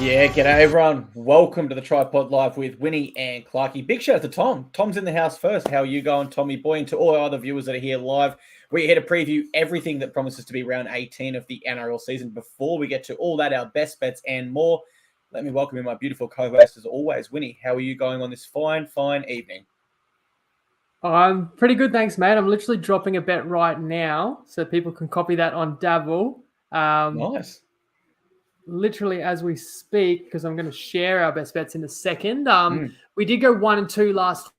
Yeah, g'day everyone. Welcome to the TryPod Live with Winny and Clarkey. Big shout out to Tom. Tom's in the house first. How are you going, Tommy boy? And to all our other viewers that are here live, we're here to preview everything that promises to be round 18 of the NRL season. Before we get to all that, our best bets and more, let me welcome in my beautiful co-host as always. Winny, how are you going on this fine evening? I'm pretty good, thanks, mate. I'm literally dropping a bet right now so people can copy that on Dabble. Nice. Literally as we speak, because I'm going to share our best bets in a second. We did go 1 and 2 last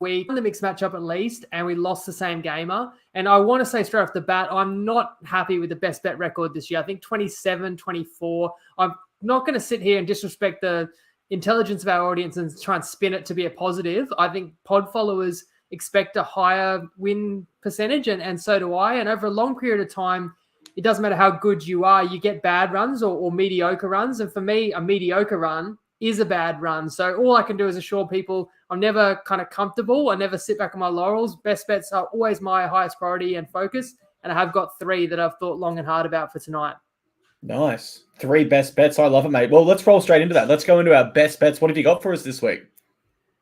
week, the mixed matchup at least, and we lost the same gamer. And I want to say straight off the bat, I'm not happy with the best bet record this year. I think 27-24. I'm not going to sit here and disrespect the intelligence of our audience and try and spin it to be a positive. I think pod followers expect a higher win percentage, and so do I. And over a long period of time, it doesn't matter how good you are, you get bad runs or mediocre runs. And for me, a mediocre run is a bad run. So all I can do is assure people I'm never kind of comfortable. I never sit back on my laurels. Best bets are always my highest priority and focus. And I have got 3 that I've thought long and hard about for tonight. Nice. 3 best bets. I love it, mate. Well, let's roll straight into that. Let's go into our best bets. What have you got for us this week?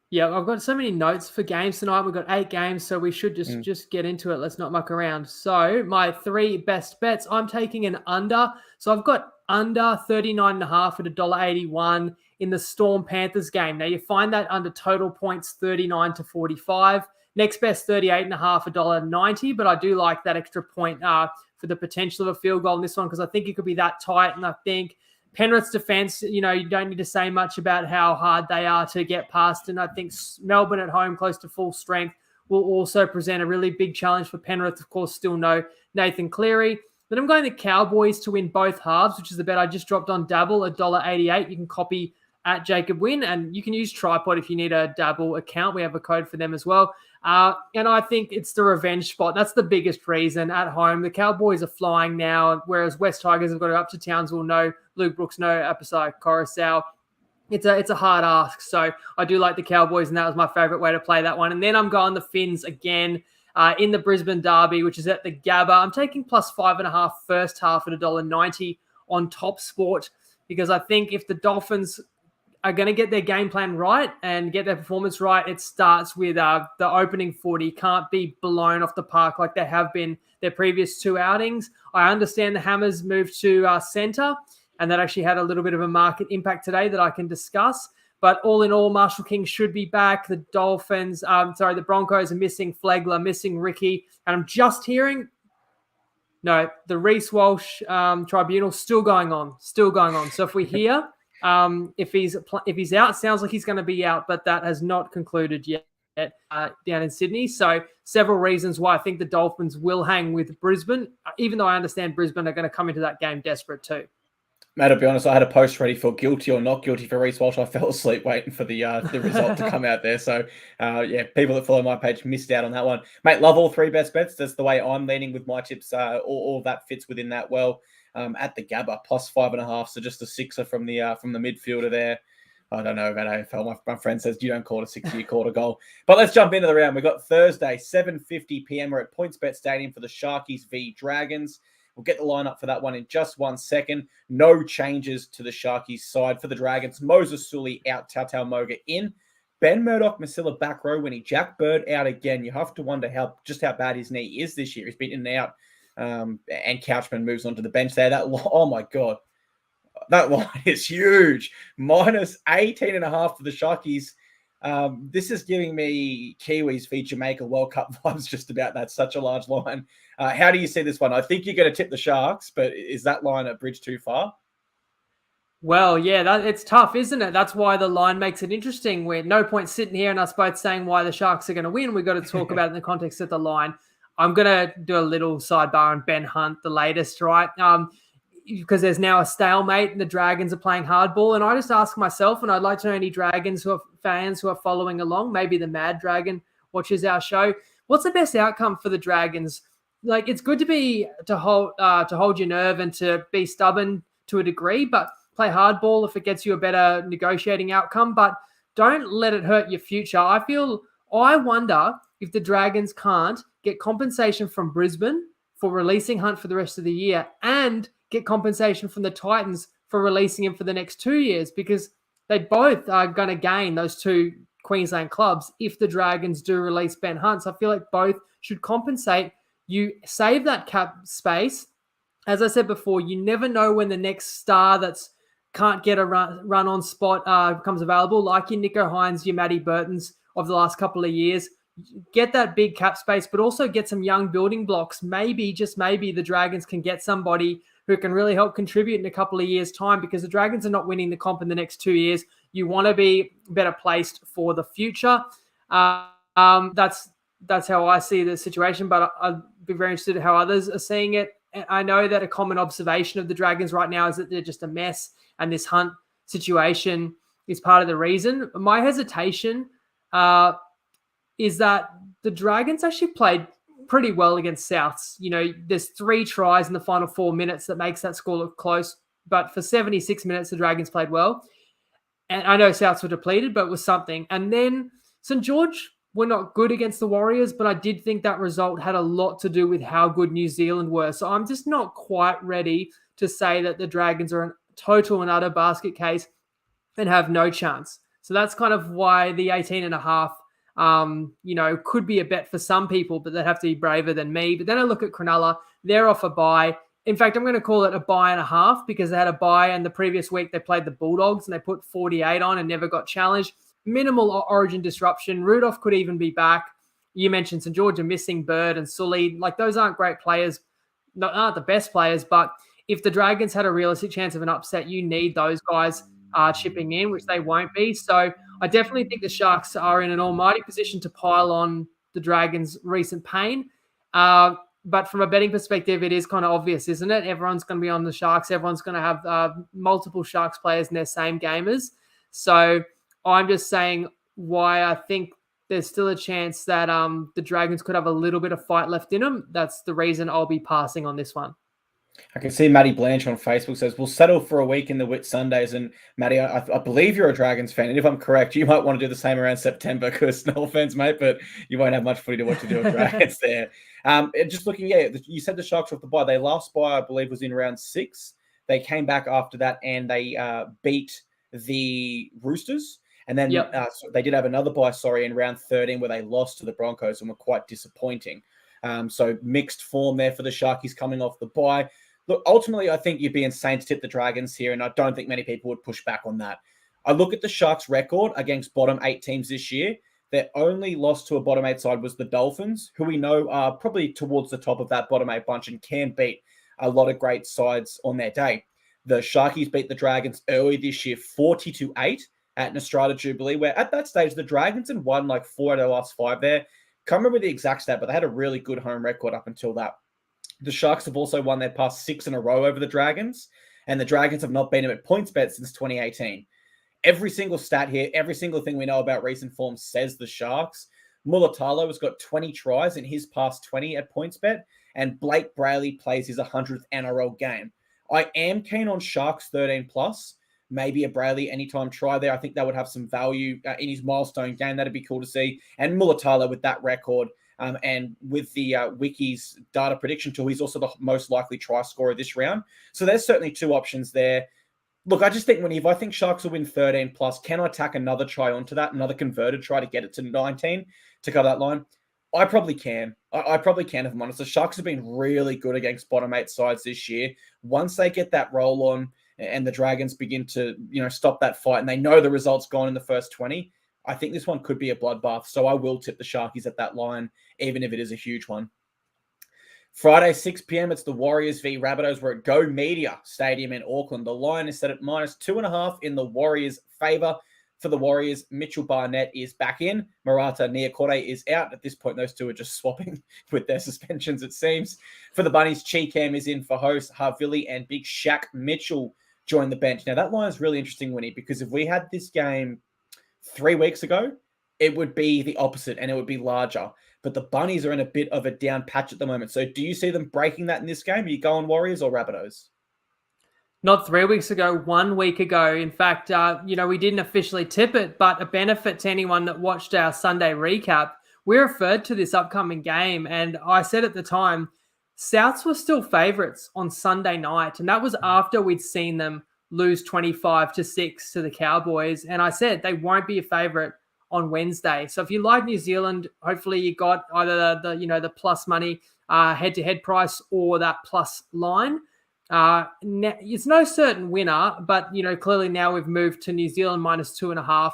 Yeah, I've got so many notes for games tonight. We've got 8 games, so we should just get into it. Let's not muck around. So my 3 best bets, I'm taking an under. So I've got under 39.5 at $1.81 in the Storm Panthers game. Now you find that under total points 39 to 45. Next best 38.5 $1.90, but I do like that extra point for the potential of a field goal in this one because I think it could be that tight, and I think Penrith's defense, you don't need to say much about how hard they are to get past. And I think Melbourne at home, close to full strength, will also present a really big challenge for Penrith. Of course, still no Nathan Cleary. Then I'm going the Cowboys to win both halves, which is the bet I just dropped on Dabble, $1.88. You can copy at Jacob Win, and you can use TryPod if you need a Dabble account. We have a code for them as well. And I think it's the revenge spot. That's the biggest reason at home. The Cowboys are flying now, whereas West Tigers have got to go up to Townsville, no Luke Brooks, no Apasai Coruscant. It's a hard ask. So I do like the Cowboys, and that was my favorite way to play that one. And then I'm going the Finns again in the Brisbane Derby, which is at the Gabba. I'm taking plus 5.5 first half at $1.90 on Top Sport because I think if the Dolphins are going to get their game plan right and get their performance right, it starts with the opening 40. Can't be blown off the park like they have been their previous 2 outings. I understand the Hammers moved to centre, and that actually had a little bit of a market impact today that I can discuss. But all in all, Marshall King should be back. The the Broncos are missing Flegler, missing Ricky. And I'm just hearing, no, the Reece Walsh tribunal still going on. So if we hear, if he's out, it sounds like he's going to be out, but that has not concluded yet down in Sydney. So several reasons why I think the Dolphins will hang with Brisbane, even though I understand Brisbane are going to come into that game desperate too. Mate, I'll be honest, I had a post ready for guilty or not guilty for Reece Walsh. I fell asleep waiting for the result to come out there. So, people that follow my page missed out on that one. Mate, love all 3 best bets. That's the way I'm leaning with my tips. All that fits within that well. At the Gabba, plus 5.5. So just a 6er from the midfielder there. I don't know about AFL. My friend says you don't call it a 6, you call it a goal. But let's jump into the round. We've got Thursday, 7:50 p.m. We're at PointsBet Stadium for the Sharkies v Dragons. We'll get the lineup for that one in just 1 second. No changes to the Sharkies side. For the Dragons, Moses Sully out, Tautau Moga in. Ben Murdoch, Masilla back row, Winnie. Jack Bird out again. You have to wonder how bad his knee is this year. He's been in and out. And Couchman moves on to the bench there. Oh my God. That line is huge. Minus 18.5 for the Sharkies. This is giving me Kiwis v Jamaica World Cup vibes just about. That's such a large line. How do you see this one? I think you're going to tip the Sharks, but is that line a bridge too far? Well, yeah, it's tough, isn't it? That's why the line makes it interesting. We're no point sitting here and us both saying why the Sharks are going to win. We've got to talk about it in the context of the line. I'm going to do a little sidebar on Ben Hunt, the latest, right? Because there's now a stalemate and the Dragons are playing hardball. And I just ask myself, and I'd like to know any Dragons fans who are following along, maybe the Mad Dragon watches our show. What's the best outcome for the Dragons? Like, it's good to hold your nerve and to be stubborn to a degree, but play hardball if it gets you a better negotiating outcome. But don't let it hurt your future. I wonder if the Dragons can't get compensation from Brisbane for releasing Hunt for the rest of the year and get compensation from the Titans for releasing him for the next 2 years, because they both are going to gain, those two Queensland clubs, if the Dragons do release Ben Hunt. So I feel like both should compensate. You save that cap space. As I said before, you never know when the next star that's can't get a run on spot becomes available, like your Nico Hines, your Matty Burtons of the last couple of years. Get that big cap space, but also get some young building blocks. Maybe, just maybe, the Dragons can get somebody who can really help contribute in a couple of years' time, because the Dragons are not winning the comp in the next 2 years. You want to be better placed for the future. That's how I see the situation, but I'd be very interested in how others are seeing it. I know that a common observation of the Dragons right now is that they're just a mess, and this Hunt situation is part of the reason. My hesitation is that the Dragons actually played pretty well against Souths. You know, there's 3 tries in the final 4 minutes that makes that score look close, but for 76 minutes, the Dragons played well. And I know Souths were depleted, but it was something. And then St. George were not good against the Warriors, but I did think that result had a lot to do with how good New Zealand were. So I'm just not quite ready to say that the Dragons are a total and utter basket case and have no chance. So that's kind of why the 18.5, could be a bet for some people, but they'd have to be braver than me. But then I look at Cronulla, they're off a bye. In fact, I'm going to call it a bye and a half, because they had a bye, and the previous week they played the Bulldogs and they put 48 on and never got challenged. Minimal origin disruption. Rudolph could even be back. You mentioned St. George are missing Bird and Sully. Like, those aren't great players, aren't the best players, but if the Dragons had a realistic chance of an upset, you need those guys chipping in, which they won't be. So I definitely think the Sharks are in an almighty position to pile on the Dragons' recent pain. But from a betting perspective, it is kind of obvious, isn't it? Everyone's going to be on the Sharks. Everyone's going to have multiple Sharks players in their same gamers. So I'm just saying why I think there's still a chance that the Dragons could have a little bit of fight left in them. That's the reason I'll be passing on this one. I can see Matty Blanche on Facebook says, we'll settle for a week in the Whit Sundays. And Matty, I believe you're a Dragons fan. And if I'm correct, you might want to do the same around September, because no offense, mate, but you won't have much footy to watch to do with Dragons there. Just looking, you said the Sharks off the bye. Their last bye, I believe, was in round 6. They came back after that and they beat the Roosters. And then they did have another bye, in round 13, where they lost to the Broncos and were quite disappointing. So mixed form there for the Sharkies coming off the bye. Look, ultimately, I think you'd be insane to tip the Dragons here, and I don't think many people would push back on that. I look at the Sharks' record against bottom 8 teams this year. Their only loss to a bottom 8 side was the Dolphins, who we know are probably towards the top of that bottom 8 bunch and can beat a lot of great sides on their day. The Sharkies beat the Dragons early this year 40-8 at Nostrada Jubilee, where at that stage, the Dragons had won like 4 out of the last 5 there. Can't remember the exact stat, but they had a really good home record up until that. The Sharks have also won their past 6 in a row over the Dragons, and the Dragons have not beaten them at PointsBet since 2018. Every single stat here, every single thing we know about recent form says the Sharks. Mulatalo has got 20 tries in his past 20 at PointsBet, and Blake Brayley plays his 100th NRL game. I am keen on Sharks 13+, maybe a Brayley anytime try there. I think that would have some value in his milestone game. That'd be cool to see. And Mulatalo with that record, and with the Wiki's data prediction tool, he's also the most likely try scorer this round. So there's certainly 2 options there. Look, I just think if I think Sharks will win 13+, can I tack another try onto that, another converted try to get it to 19 to cover that line? I probably can. I probably can, if I'm honest. The Sharks have been really good against bottom 8 sides this year. Once they get that roll on and the Dragons begin to, stop that fight, and they know the result's gone in the first 20, I think this one could be a bloodbath. So I will tip the Sharkies at that line, even if it is a huge one. Friday, 6 p.m, it's the Warriors v Rabbitohs. We're at Go Media Stadium in Auckland. The line is set at -2.5 in the Warriors' favour. For the Warriors, Mitchell Barnett is back in. Marata Niokore is out. At this point, those two are just swapping with their suspensions, it seems. For the Bunnies, Cheekham is in for host. Harvili and Big Shaq Mitchell join the bench. Now, that line is really interesting, Winnie, because if we had this game 3 weeks ago, it would be the opposite and it would be larger. But the Bunnies are in a bit of a down patch at the moment. So do you see them breaking that in this game? Are you going Warriors or Rabbitohs? Not 3 weeks ago, 1 week ago. In fact, we didn't officially tip it, but a benefit to anyone that watched our Sunday recap, we referred to this upcoming game. And I said at the time, Souths were still favourites on Sunday night. And that was after we'd seen them lose 25-6 to the Cowboys. And I said they won't be a favorite on Wednesday. So if you like New Zealand, hopefully you got either the plus money head-to-head price or that plus line. It's no certain winner, but clearly now we've moved to New Zealand -2.5.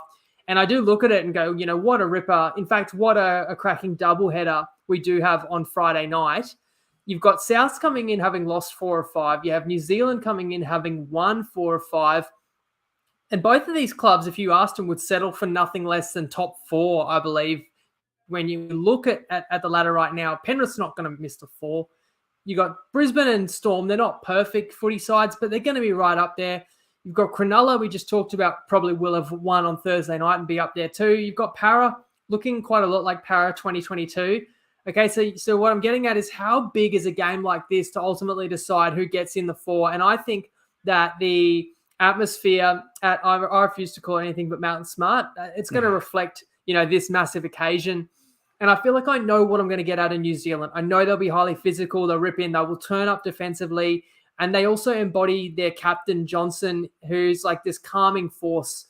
And I do look at it and go, what a ripper. In fact, what a cracking doubleheader we do have on Friday night. You've got Souths coming in having lost 4 or 5. You have New Zealand coming in having won 4 or 5. And both of these clubs, if you asked them, would settle for nothing less than top 4, I believe. When you look at the ladder right now, Penrith's not going to miss the 4. You got Brisbane and Storm. They're not perfect footy sides, but they're going to be right up there. You've got Cronulla, we just talked about, probably will have won on Thursday night and be up there too. You've got Para, looking quite a lot like Para 2022. Okay, so what I'm getting at is how big is a game like this to ultimately decide who gets in the 4? And I think that the atmosphere at, I refuse to call it anything but Mountain Smart, it's going to reflect, this massive occasion. And I feel like I know what I'm going to get out of New Zealand. I know they'll be highly physical, they'll rip in, they will turn up defensively. And they also embody their captain, Johnson, who's like this calming force.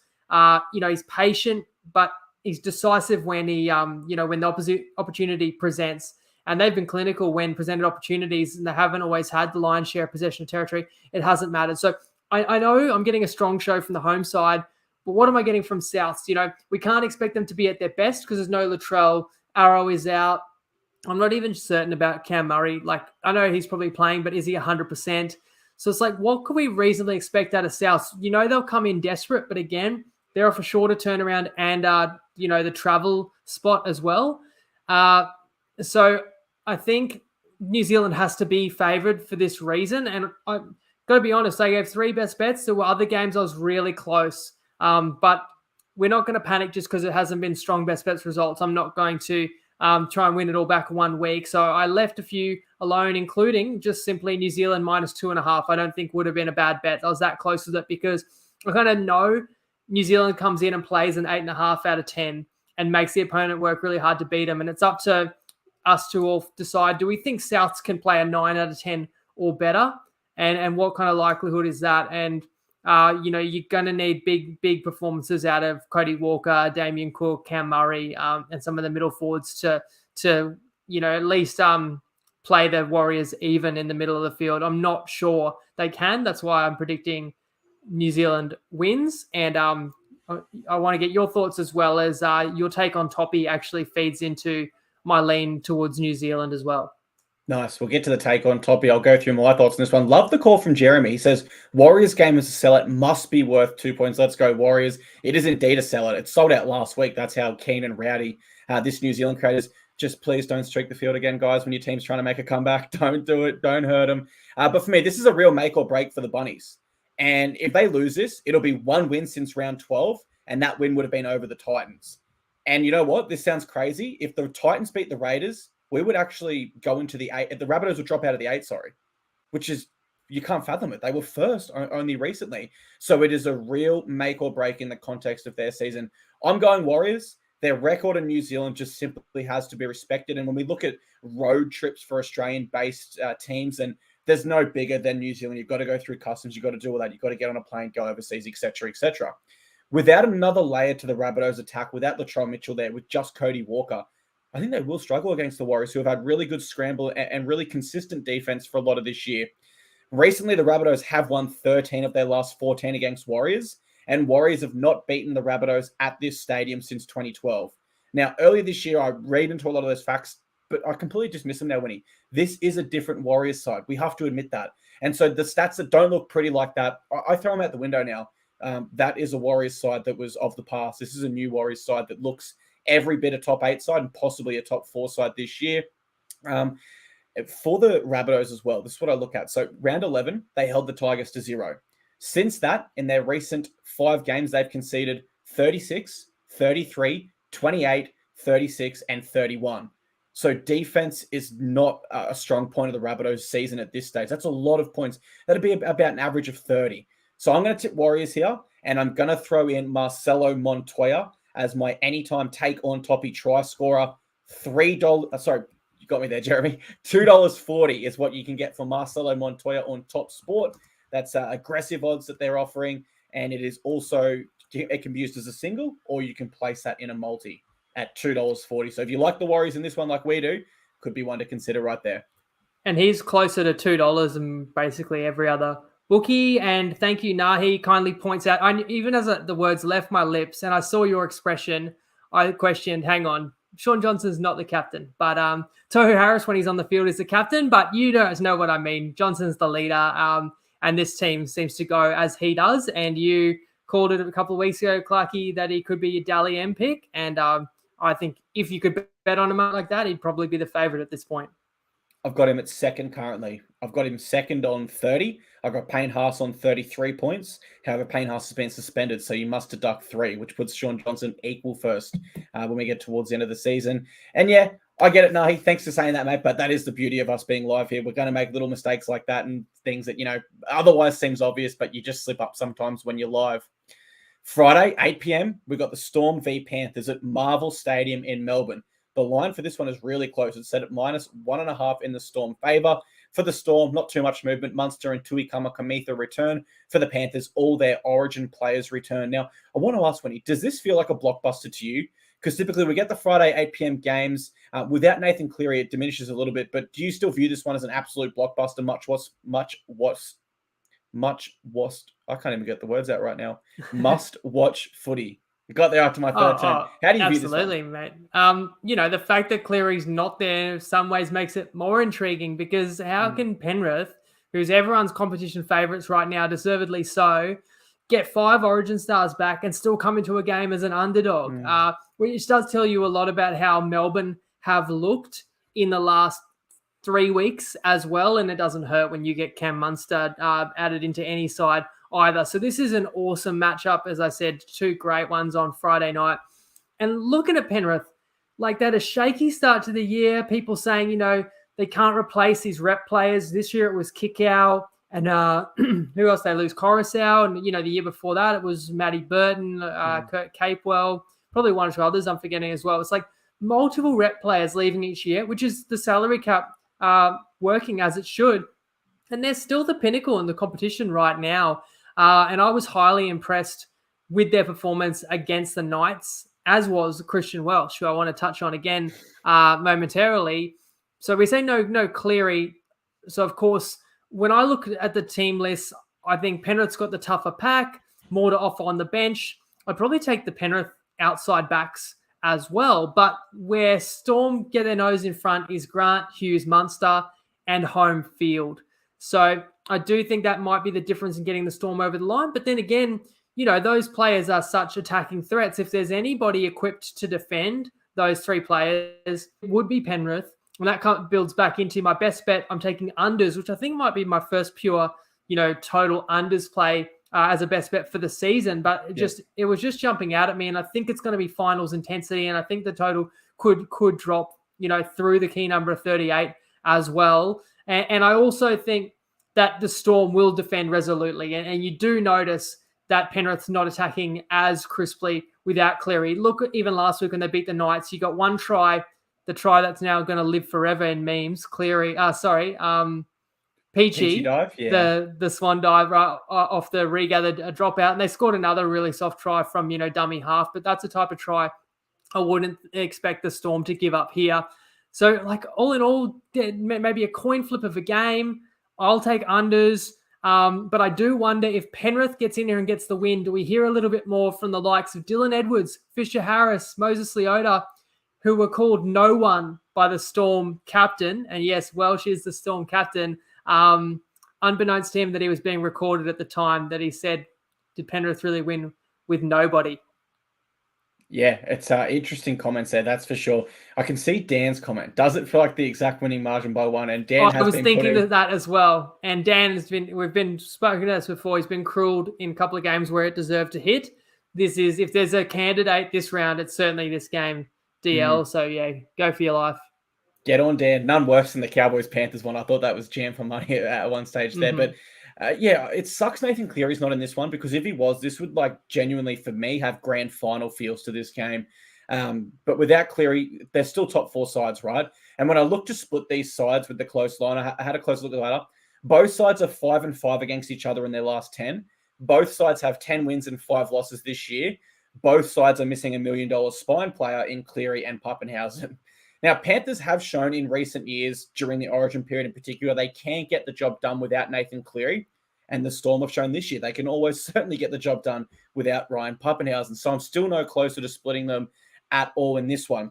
He's patient, but he's decisive when when the opportunity presents. And they've been clinical when presented opportunities, and they haven't always had the lion's share of possession of territory. It hasn't mattered. So I know I'm getting a strong show from the home side, but what am I getting from Souths? We can't expect them to be at their best because there's no Latrell. Arrow is out. I'm not even certain about Cam Murray. Like, I know he's probably playing, but is he 100%? So it's like, what could we reasonably expect out of South? They'll come in desperate, but again, they're off a shorter turnaround and, the travel spot as well. So I think New Zealand has to be favoured for this reason. And I've got to be honest, I gave 3 best bets. There were other games I was really close. But we're not going to panic just because it hasn't been strong best bets results. I'm not going to try and win it all back 1 week. So I left a few alone, including just simply New Zealand -2.5. I don't think would have been a bad bet. I was that close with it because I kind of know New Zealand comes in and plays an 8.5 out of 10 and makes the opponent work really hard to beat them. And it's up to us to all decide, do we think Souths can play a 9 out of 10 or better? And what kind of likelihood is that? And you're going to need big performances out of Cody Walker, Damien Cook, Cam Murray, and some of the middle forwards to at least play the Warriors even in the middle of the field. I'm not sure they can. That's why I'm predicting New Zealand wins. And I want to get your thoughts as well as your take on Toppy actually feeds into my lean towards New Zealand as well. Nice. We'll get to the take on Toppy. I'll go through my thoughts on this one. Love the call from Jeremy. He says, Warriors game as a sellout must be worth 2 points. Let's go Warriors. It is indeed a sellout. It sold out last week. That's how keen and rowdy this New Zealand crowd is. Just please don't streak the field again, guys, when your team's trying to make a comeback. Don't do it. Don't hurt them. But for me, this is a real make or break for the Bunnies. And if they lose this, it'll be 1 win since round 12, and that win would have been over the Titans. And you know what? This sounds crazy. If the Titans beat the Raiders, we would actually go into the 8. The Rabbitohs would drop out of the 8, which is, you can't fathom it. They were first only recently. So it is a real make or break in the context of their season. I'm going Warriors. Their record in New Zealand just simply has to be respected. And when we look at road trips for Australian-based teams, and there's no bigger than New Zealand. You've got to go through customs. You've got to do all that. You've got to get on a plane, go overseas, etc., etc. Without another layer to the Rabbitohs attack, without Latrell Mitchell there, with just Cody Walker, I think they will struggle against the Warriors, who have had really good scramble and really consistent defense for a lot of this year. Recently, the Rabbitohs have won 13 of their last 14 against Warriors, and Warriors have not beaten the Rabbitohs at this stadium since 2012. Now, earlier this year, I read into a lot of those facts, but I completely dismiss them now, Winnie. This is a different Warriors side. We have to admit that. And so the stats that don't look pretty like that, I throw them out the window now. That is a Warriors side that was of the past. This is a new Warriors side that looks every bit a top 8 side and possibly a top 4 side this year. For the Rabbitohs as well, this is what I look at. So round 11, they held the Tigers to 0. Since that, in their recent 5 games, they've conceded 36, 33, 28, 36, and 31. So defense is not a strong point of the Rabbitohs season at this stage. That's a lot of points. That'd be about an average of 30. So I'm going to tip Warriors here, and I'm going to throw in Marcelo Montoya as my anytime take on Toppy try scorer. $3. Sorry, you got me there, Jeremy. $2.40 is what you can get for Marcelo Montoya on Top Sport. That's aggressive odds that they're offering. And it is also, it can be used as a single, or you can place that in a multi at $2.40. So if you like the Warriors in this one like we do, could be one to consider right there. And he's closer to $2 than basically every other bookie. And thank you, Nahi. Kindly points out, even as the words left my lips and I saw your expression, I questioned, hang on, Sean Johnson's not the captain. But Tohu Harris, when he's on the field, is the captain. But you guys know what I mean. Johnson's the leader. And this team seems to go as he does. And you called it a couple of weeks ago, Clarkey, that he could be a Dally M pick. And I think if you could bet on him like that, he'd probably be the favorite at this point. I've got him at second currently. I've got him second on 30. I've got Payne Haas on 33 points. However, Payne Haas has been suspended, so you must deduct 3, which puts Sean Johnson equal first when we get towards the end of the season. And yeah, I get it, Nahi. Thanks for saying that, mate. But that is the beauty of us being live here. We're going to make little mistakes like that and things that, otherwise seems obvious, but you just slip up sometimes when you're live. Friday, 8 p.m., we've got the Storm v Panthers at Marvel Stadium in Melbourne. The line for this one is really close. It's set at -1.5 in the Storm favour. For the Storm, not too much movement. Munster and Tui Kamikamica return. For the Panthers, all their origin players return. Now, I want to ask, Winnie, does this feel like a blockbuster to you? Because typically we get the Friday 8 p.m. games. Without Nathan Cleary, it diminishes a little bit. But do you still view this one as an absolute blockbuster? I can't even get the words out right now. Must-watch footy. You got there after my third turn. How do you view this one? Absolutely, mate. The fact that Cleary's not there in some ways makes it more intriguing because how can Penrith, who's everyone's competition favourites right now, deservedly so, get 5 origin stars back and still come into a game as an underdog? Which does tell you a lot about how Melbourne have looked in the last 3 weeks as well, and it doesn't hurt when you get Cam Munster added into any side either. So this is an awesome matchup. As I said, 2 great ones on Friday night. And looking at Penrith, like that, a shaky start to the year, people saying, they can't replace these rep players. This year it was Kikau and who else they lose? Coruscant. And, the year before that it was Matty Burton, Kurt Capewell, probably 1 or 2 others I'm forgetting as well. It's like multiple rep players leaving each year, which is the salary cap working as it should. And they're still the pinnacle in the competition right now. And I was highly impressed with their performance against the Knights, as was Christian Welch, who I want to touch on again momentarily. So we say no Cleary. So, of course, when I look at the team list, I think Penrith's got the tougher pack, more to offer on the bench. I'd probably take the Penrith outside backs as well. But where Storm get their nose in front is Grant, Hughes, Munster, and home field. So I do think that might be the difference in getting the Storm over the line. But then again, those players are such attacking threats. If there's anybody equipped to defend those 3 players, it would be Penrith. And that builds back into my best bet. I'm taking unders, which I think might be my first pure, total unders play as a best bet for the season. But it was just jumping out at me. And I think it's going to be finals intensity. And I think the total could drop, through the key number of 38 as well. And I also think that the Storm will defend resolutely. And you do notice that Penrith's not attacking as crisply without Cleary. Look, even last week when they beat the Knights, you got 1 try, the try that's now going to live forever in memes. Peachy dive, yeah. the swan dive right off the regathered dropout. And they scored another really soft try from, dummy half. But that's the type of try I wouldn't expect the Storm to give up here. So, all in all, maybe a coin flip of a game. I'll take unders. But I do wonder if Penrith gets in here and gets the win, do we hear a little bit more from the likes of Dylan Edwards, Fisher Harris, Moses Leota, who were called no one by the Storm captain? And yes, Welsh is the Storm captain. Unbeknownst to him that he was being recorded at the time, that he said, did Penrith really win with nobody? Yeah, it's interesting comments there, that's for sure. I can see Dan's comment. Does it feel like the exact winning margin by 1? And Dan I was thinking of that as well. And Dan we've been spoken to this before. He's been cruelled in a couple of games where it deserved to hit. This is, if there's a candidate this round, it's certainly this game, DL. So yeah, go for your life. Get on, Dan. None worse than the Cowboys-Panthers one. I thought that was jam for money at one stage there. But it sucks Nathan Cleary's not in this one, because if he was, this would genuinely, for me, have grand final feels to this game. But without Cleary, they're still top 4 sides, right? And when I look to split these sides with the close line, I had a close look at that. Both sides are 5-5 against each other in their last 10. Both sides have 10 wins and 5 losses this year. Both sides are missing $1 million spine player in Cleary and Pappenhausen. Now, Panthers have shown in recent years, during the Origin period in particular, they can get the job done without Nathan Cleary. And the Storm have shown this year they can always certainly get the job done without Ryan Pappenhausen. So I'm still no closer to splitting them at all in this one.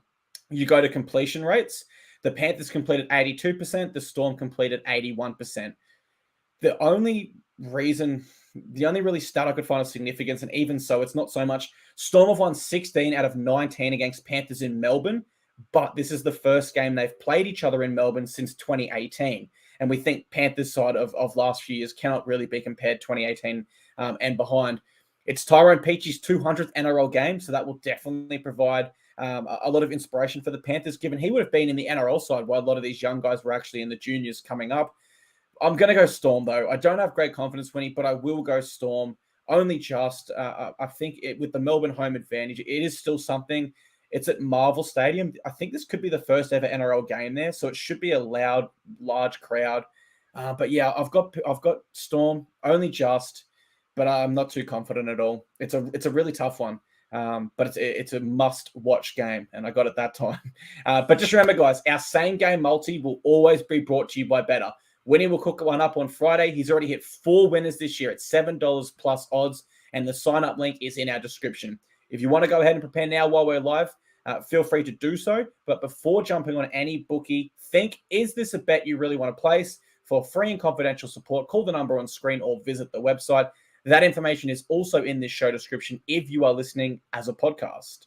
You go to completion rates. The Panthers completed 82%. The Storm completed 81%. The only really stat I could find of significance, and even so, it's not so much. Storm have won 16 out of 19 against Panthers in Melbourne, but this is the first game they've played each other in Melbourne since 2018. And we think Panthers' side of last few years cannot really be compared 2018 and behind. It's Tyrone Peachy's 200th NRL game, so that will definitely provide a lot of inspiration for the Panthers, given he would have been in the NRL side while a lot of these young guys were actually in the juniors coming up. I'm going to go Storm, though. I don't have great confidence, Winnie, but I will go Storm. Only just, I think with the Melbourne home advantage, it is still something. It's at Marvel Stadium. I think this could be the first ever NRL game there, so it should be a loud, large crowd. But yeah, I've got Storm, only just, but I'm not too confident at all. It's a really tough one. But it's a must-watch game, and I got it that time. But just remember, guys, our same-game multi will always be brought to you by Betr. Winnie will cook one up on Friday. He's already hit 4 winners this year at $7 plus odds, and the sign-up link is in our description. If you want to go ahead and prepare now while we're live, feel free to do so. But before jumping on any bookie, think, is this a bet you really want to place? For free and confidential support, call the number on screen or visit the website. That information is also in this show description if you are listening as a podcast.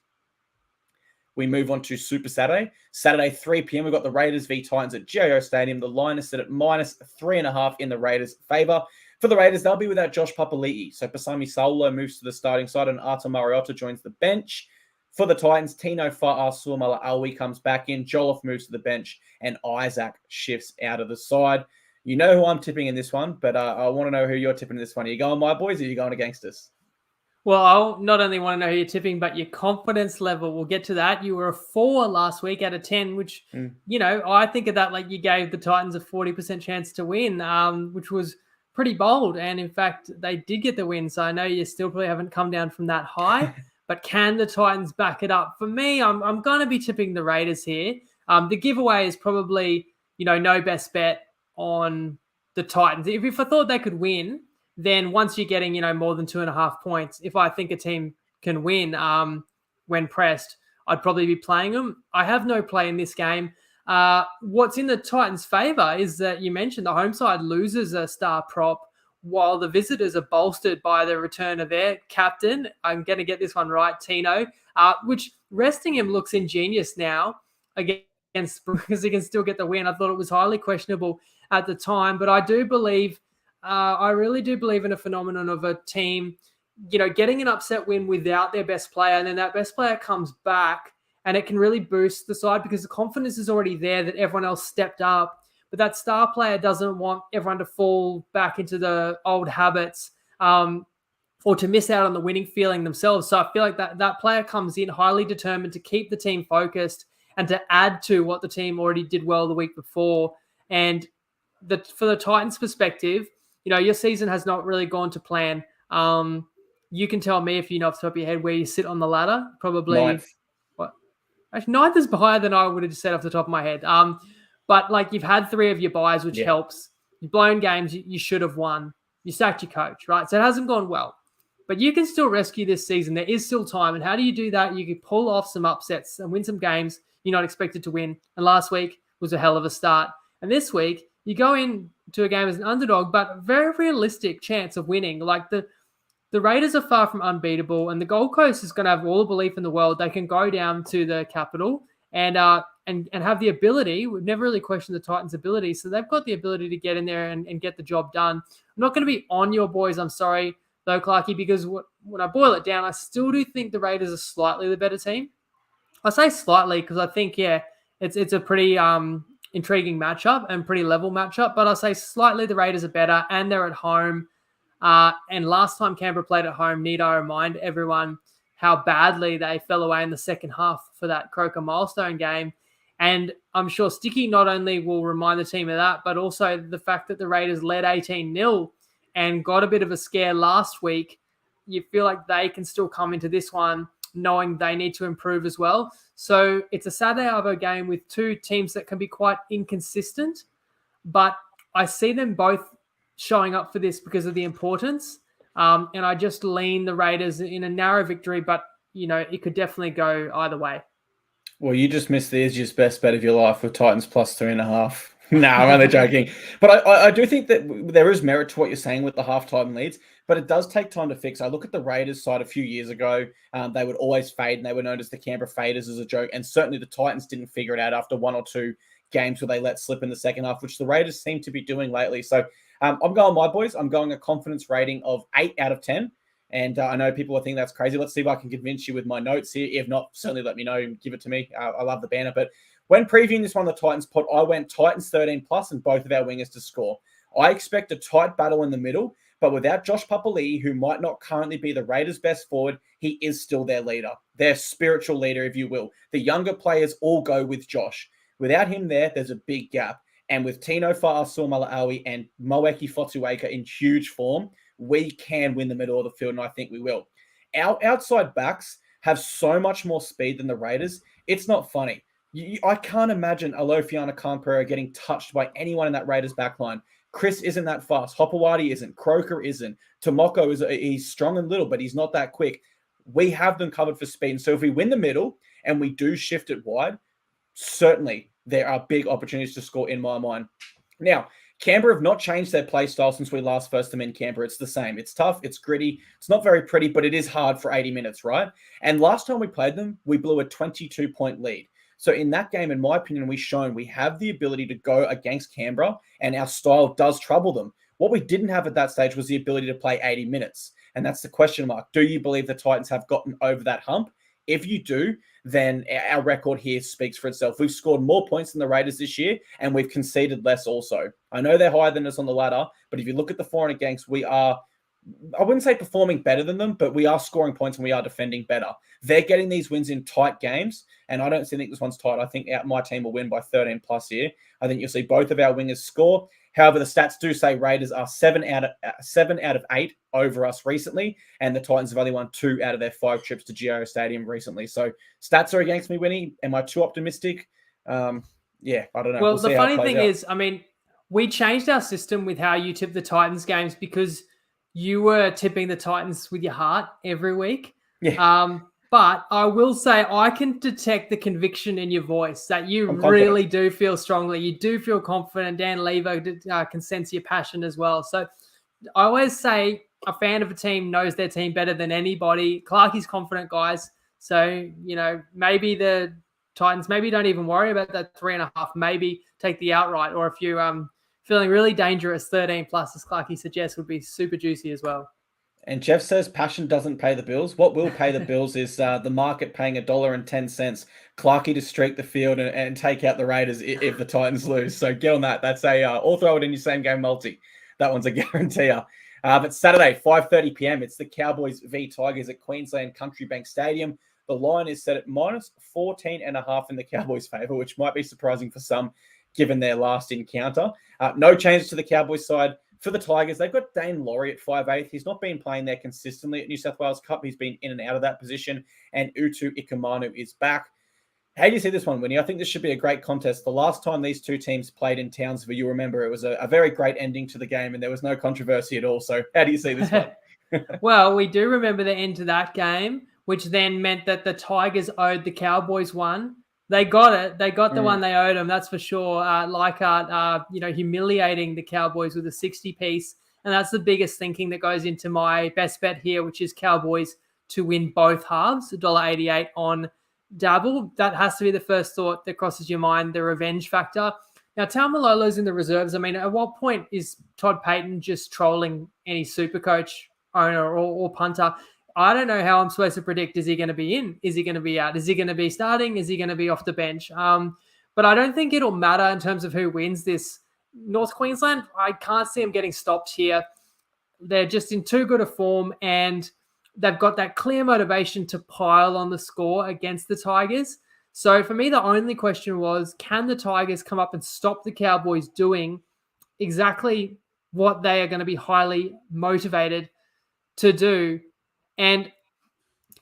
We move on to Super Saturday. Saturday, 3 p.m. We've got the Raiders v Titans at GIO Stadium. The line is set at -3.5 in the Raiders' favour. For the Raiders, they'll be without Josh Papali'i. So Pasami Saulo moves to the starting side and Arta Mariota joins the bench. For the Titans, Tino Fa'asuamala-Alwi comes back in. Joloff moves to the bench and Isaac shifts out of the side. You know who I'm tipping in this one, but I want to know who you're tipping in this one. Are you going my boys or are you going against us? Well, I'll not only want to know who you're tipping, but your confidence level. We'll get to that. You were a 4 last week out of 10, which, I think of that like you gave the Titans a 40% chance to win, which was pretty bold. And in fact, they did get the win. So I know you still probably haven't come down from that high, but can the Titans back it up? For me, I'm going to be tipping the Raiders here. The giveaway is probably, no best bet on the Titans. If I thought they could win, then once you're getting, more than 2.5 points, if I think a team can win when pressed, I'd probably be playing them. I have no play in this game. What's in the Titans' favor is that you mentioned the home side loses a star prop while the visitors are bolstered by the return of their captain. I'm going to get this one right, Tino, which resting him looks ingenious now against because he can still get the win. I thought it was highly questionable at the time, but I really do believe in a phenomenon of a team, getting an upset win without their best player, and then that best player comes back, and it can really boost the side because the confidence is already there that everyone else stepped up. But that star player doesn't want everyone to fall back into the old habits or to miss out on the winning feeling themselves. So I feel like that player comes in highly determined to keep the team focused and to add to what the team already did well the week before. And for the Titans' perspective, your season has not really gone to plan. You can tell me if you know off the top of your head where you sit on the ladder. Probably Ninth. What? Actually, 9th is higher than I would have said off the top of my head. But you've had 3 of your buys, which helps. You've blown games you should have won. You sacked your coach, right? So it hasn't gone well. But you can still rescue this season. There is still time. And how do you do that? You can pull off some upsets and win some games you're not expected to win. And last week was a hell of a start. And this week, you go into a game as an underdog, but very realistic chance of winning. Like the Raiders are far from unbeatable, and the Gold Coast is going to have all the belief in the world they can go down to the capital and have the ability. We've never really questioned the Titans' ability, so they've got the ability to get in there and get the job done. I'm not going to be on your boys, I'm sorry, though, Clarkey, because when I boil it down, I still do think the Raiders are slightly the better team. I say slightly because I think, it's a pretty intriguing matchup and pretty level matchup, but I'll say slightly the Raiders are better and they're at home. And last time Canberra played at home, need I remind everyone how badly they fell away in the second half for that Croker milestone game. And I'm sure Sticky not only will remind the team of that, but also the fact that the Raiders led 18-0 and got a bit of a scare last week. You feel like they can still come into this one knowing they need to improve as well. So it's a Saturday Arvo game with two teams that can be quite inconsistent, but I see them both showing up for this because of the importance. And I just lean the Raiders in a narrow victory, but, it could definitely go either way. Well, you just missed the easiest best bet of your life with Titans plus 3.5. No, I'm only joking. But I do think that there is merit to what you're saying with the halftime leads, but it does take time to fix. I look at the Raiders side a few years ago. They would always fade, and they were known as the Canberra Faders as a joke. And certainly the Titans didn't figure it out after one or two games where they let slip in the second half, which the Raiders seem to be doing lately. So I'm going my boys. I'm going a confidence rating of 8 out of 10. And I know people will think that's crazy. Let's see if I can convince you with my notes here. If not, certainly let me know and give it to me. I love the banner. But when previewing this one, the Titans pod, I went Titans 13 plus and both of our wingers to score. I expect a tight battle in the middle, but without Josh Papali'i, who might not currently be the Raiders' best forward, he is still their leader, their spiritual leader, if you will. The younger players all go with Josh. Without him there's a big gap. And with Tino Fa'asuamaleaui and Moeki Fotuaika in huge form, we can win the middle of the field, and I think we will. Our outside backs have so much more speed than the Raiders. It's not funny. I can't imagine Alofiana Khan-Pereira getting touched by anyone in that Raiders backline. Chris isn't that fast. Hopewadi isn't. Croker isn't. Tomoko he's strong and little, but he's not that quick. We have them covered for speed. And so if we win the middle and we do shift it wide, certainly there are big opportunities to score in my mind. Now, Canberra have not changed their play style since we last faced them in Canberra. It's the same. It's tough. It's gritty. It's not very pretty, but it is hard for 80 minutes, right? And last time we played them, we blew a 22-point lead. So in that game, in my opinion, we've shown we have the ability to go against Canberra, and our style does trouble them. What we didn't have at that stage was the ability to play 80 minutes. And that's the question mark. Do you believe the Titans have gotten over that hump? If you do, then our record here speaks for itself. We've scored more points than the Raiders this year, and we've conceded less also. I know they're higher than us on the ladder, but if you look at the for and against, we are, I wouldn't say performing better than them, but we are scoring points and we are defending better. They're getting these wins in tight games, and I don't think this one's tight. I think my team will win by 13 plus here. I think you'll see both of our wingers score. However, the stats do say Raiders are 7 out of 8 over us recently, and the Titans have only won 2 out of their 5 trips to Gio Stadium recently. So stats are against me, Winnie. Am I too optimistic? Yeah, I don't know. Well, the funny thing is, we changed our system with how you tip the Titans games because you were tipping the Titans with your heart every week. Yeah. But I will say I can detect the conviction in your voice that you really do feel strongly. You do feel confident. Dan Levo can sense your passion as well. So I always say a fan of a team knows their team better than anybody. Clarkey's confident, guys. So, maybe the Titans, maybe don't even worry about that 3.5. Maybe take the outright. Or if you're feeling really dangerous, 13 plus, as Clarkey suggests, would be super juicy as well. And Jeff says passion doesn't pay the bills. What will pay the bills is the market paying $1.10 Clarkey to streak the field and take out the Raiders if the Titans lose. So get on that. That's or throw it in your same game multi. That one's a guarantee. But Saturday, 5:30 p.m. It's the Cowboys v Tigers at Queensland Country Bank Stadium. The line is set at minus 14.5 in the Cowboys' favour, which might be surprising for some given their last encounter. No changes to the Cowboys side. For the Tigers, they've got Dane Laurie at 5'8". He's not been playing there consistently at New South Wales Cup. He's been in and out of that position. And Utu Ikamanu is back. How do you see this one, Winnie? I think this should be a great contest. The last time these two teams played in Townsville, you remember it was a very great ending to the game and there was no controversy at all. So how do you see this one? Well, we do remember the end to that game, which then meant that the Tigers owed the Cowboys one. They got it. They got the one they owed them, that's for sure. Leichhardt, humiliating the Cowboys with a 60-piece. And that's the biggest thinking that goes into my best bet here, which is Cowboys to win both halves, $1.88 on Dabble. That has to be the first thought that crosses your mind, the revenge factor. Now, Taumalolo's in the reserves. At what point is Todd Payton just trolling any super coach, owner, or punter? I don't know how I'm supposed to predict. Is he going to be in? Is he going to be out? Is he going to be starting? Is he going to be off the bench? But I don't think it'll matter in terms of who wins this. North Queensland, I can't see them getting stopped here. They're just in too good a form, and they've got that clear motivation to pile on the score against the Tigers. So for me, the only question was, can the Tigers come up and stop the Cowboys doing exactly what they are going to be highly motivated to do? And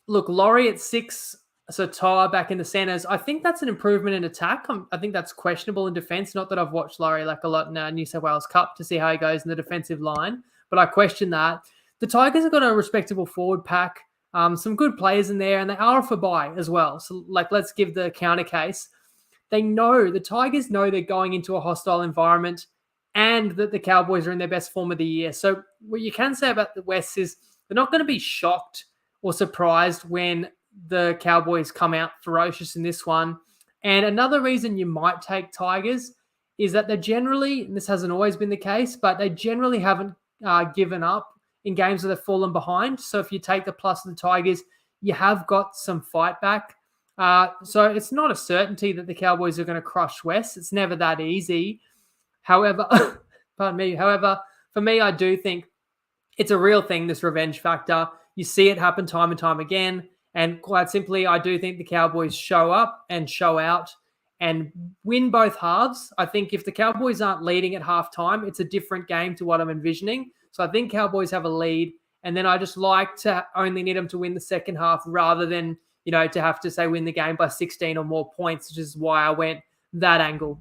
look, Laurie at 6, so Tyler back in the centers. I think that's an improvement in attack. I think that's questionable in defense. Not that I've watched Laurie like a lot in New South Wales Cup to see how he goes in the defensive line, but I question that. The Tigers have got a respectable forward pack, some good players in there, and they are for buy as well. So, let's give the counter case. The Tigers know they're going into a hostile environment and that the Cowboys are in their best form of the year. So what you can say about the West is they're not going to be shocked or surprised when the Cowboys come out ferocious in this one. And another reason you might take Tigers is that they generally, and this hasn't always been the case, but they generally haven't given up in games that they've fallen behind. So if you take the plus of the Tigers, you have got some fight back. So it's not a certainty that the Cowboys are going to crush West. It's never that easy. However, for me, I do think it's a real thing, this revenge factor. You see it happen time and time again. And quite simply, I do think the Cowboys show up and show out and win both halves. I think if the Cowboys aren't leading at halftime, it's a different game to what I'm envisioning. So I think Cowboys have a lead. And then I just like to only need them to win the second half rather than, to have to say win the game by 16 or more points, which is why I went that angle.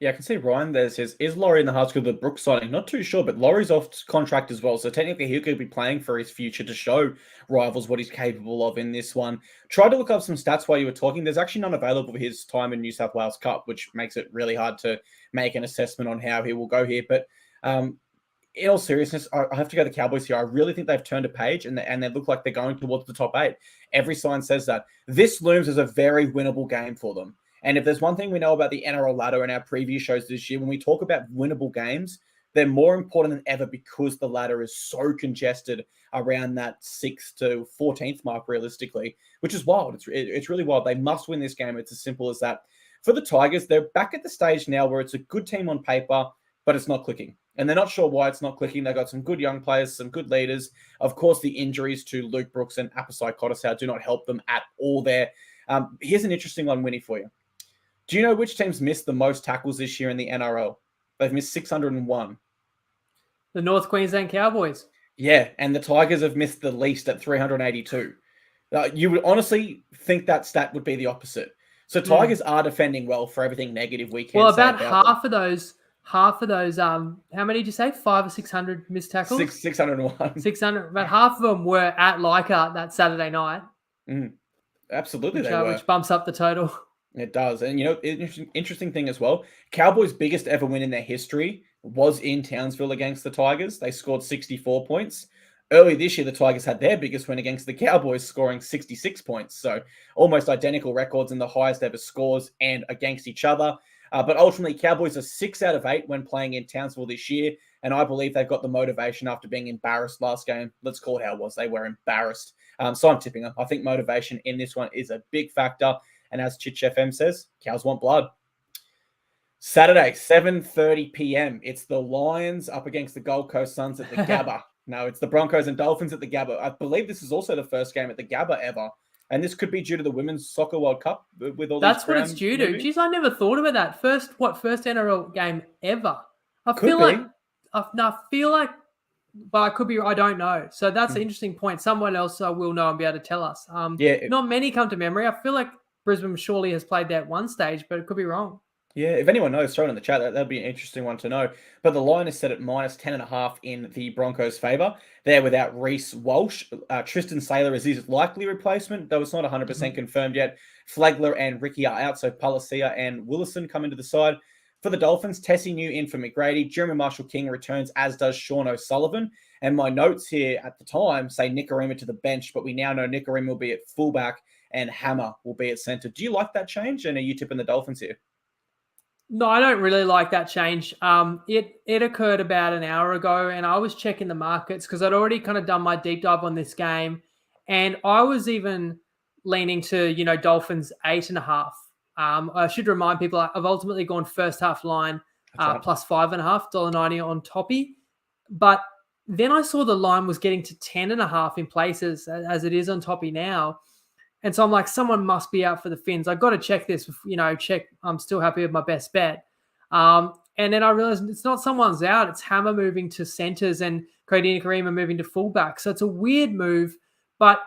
Yeah, I can see Ryan there says, is Laurie in the hard school with Brooks signing? Not too sure, but Laurie's off contract as well. So technically he could be playing for his future to show rivals what he's capable of in this one. Try to look up some stats while you were talking. There's actually none available for his time in New South Wales Cup, which makes it really hard to make an assessment on how he will go here. But in all seriousness, I have to go to the Cowboys here. I really think they've turned a page and they look like they're going towards the top 8. Every sign says that. This looms as a very winnable game for them. And if there's one thing we know about the NRL ladder in our preview shows this year, when we talk about winnable games, they're more important than ever because the ladder is so congested around that 6th to 14th mark realistically, which is wild. It's really wild. They must win this game. It's as simple as that. For the Tigers, they're back at the stage now where it's a good team on paper, but it's not clicking. And they're not sure why it's not clicking. They've got some good young players, some good leaders. Of course, the injuries to Luke Brooks and Apasai Kotasau do not help them at all there. Here's an interesting one, Winnie, for you. Do you know which teams missed the most tackles this year in the NRL? They've missed 601. The North Queensland Cowboys. Yeah, and the Tigers have missed the least at 382. You would honestly think that stat would be the opposite. So Tigers are defending well for everything negative we can. Well, about half of those, how many did you say? 500 or 600 missed tackles? 601. 600. About half of them were at Leichhardt that Saturday night. Absolutely, they were. Which bumps up the total. It does. And, interesting thing as well, Cowboys' biggest ever win in their history was in Townsville against the Tigers. They scored 64 points. Early this year, the Tigers had their biggest win against the Cowboys, scoring 66 points. So almost identical records and the highest ever scores and against each other. But ultimately, Cowboys are 6 out of 8 when playing in Townsville this year. And I believe they've got the motivation after being embarrassed last game. Let's call it how it was. They were embarrassed. So I'm tipping them. I think motivation in this one is a big factor. And as Chitch FM says, cows want blood. Saturday, 7:30 p.m. It's the Lions up against the Gold Coast Suns at the Gabba. No, it's the Broncos and Dolphins at the Gabba. I believe this is also the first game at the Gabba ever. And this could be due to the Women's Soccer World Cup with all That's what it's due to. Jeez, I never thought about that. First NRL game ever. I feel like, but I could be, I don't know. So that's an interesting point. Someone else will know and be able to tell us. Not many come to memory. I feel like Brisbane surely has played that at one stage, but it could be wrong. Yeah, if anyone knows, throw it in the chat. That'd be an interesting one to know. But the line is set at minus 10.5 in the Broncos' favour. They're without Reece Walsh. Tristan Saylor is his likely replacement, though it's not 100% confirmed yet. Flagler and Ricky are out, so Palacia and Willison come into the side. For the Dolphins, Tessie New in for McGrady. Jeremy Marshall-King returns, as does Sean O'Sullivan. And my notes here at the time say Nikorima to the bench, but we now know Nikorima will be at fullback and Hammer will be at centre. Do you like that change? And are you tipping the Dolphins here? No, I don't really like that change. It occurred about an hour ago, and I was checking the markets because I'd already kind of done my deep dive on this game, and I was even leaning to Dolphins 8.5. I should remind people I've ultimately gone first half line plus 5.5, $1.90 on Toppy, but then I saw the line was getting to 10.5 in places as it is on Toppy now. And so I'm like, someone must be out for the Finns. I've got to check this, check. I'm still happy with my best bet. And then I realized it's not someone's out. It's Hammer moving to centers and Cody Nikarima moving to fullback. So it's a weird move, but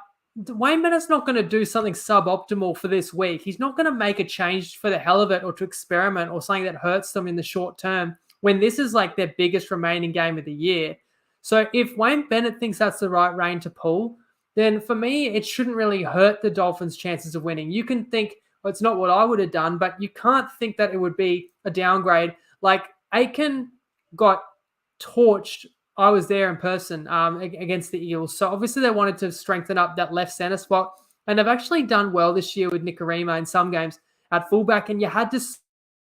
Wayne Bennett's not going to do something suboptimal for this week. He's not going to make a change for the hell of it or to experiment or something that hurts them in the short term when this is like their biggest remaining game of the year. So if Wayne Bennett thinks that's the right rein to pull, then for me, it shouldn't really hurt the Dolphins' chances of winning. You can think, well, it's not what I would have done, but you can't think that it would be a downgrade. Like Aiken got torched. I was there in person against the Eels. So obviously they wanted to strengthen up that left center spot. And they've actually done well this year with Nikarima in some games at fullback. And you had to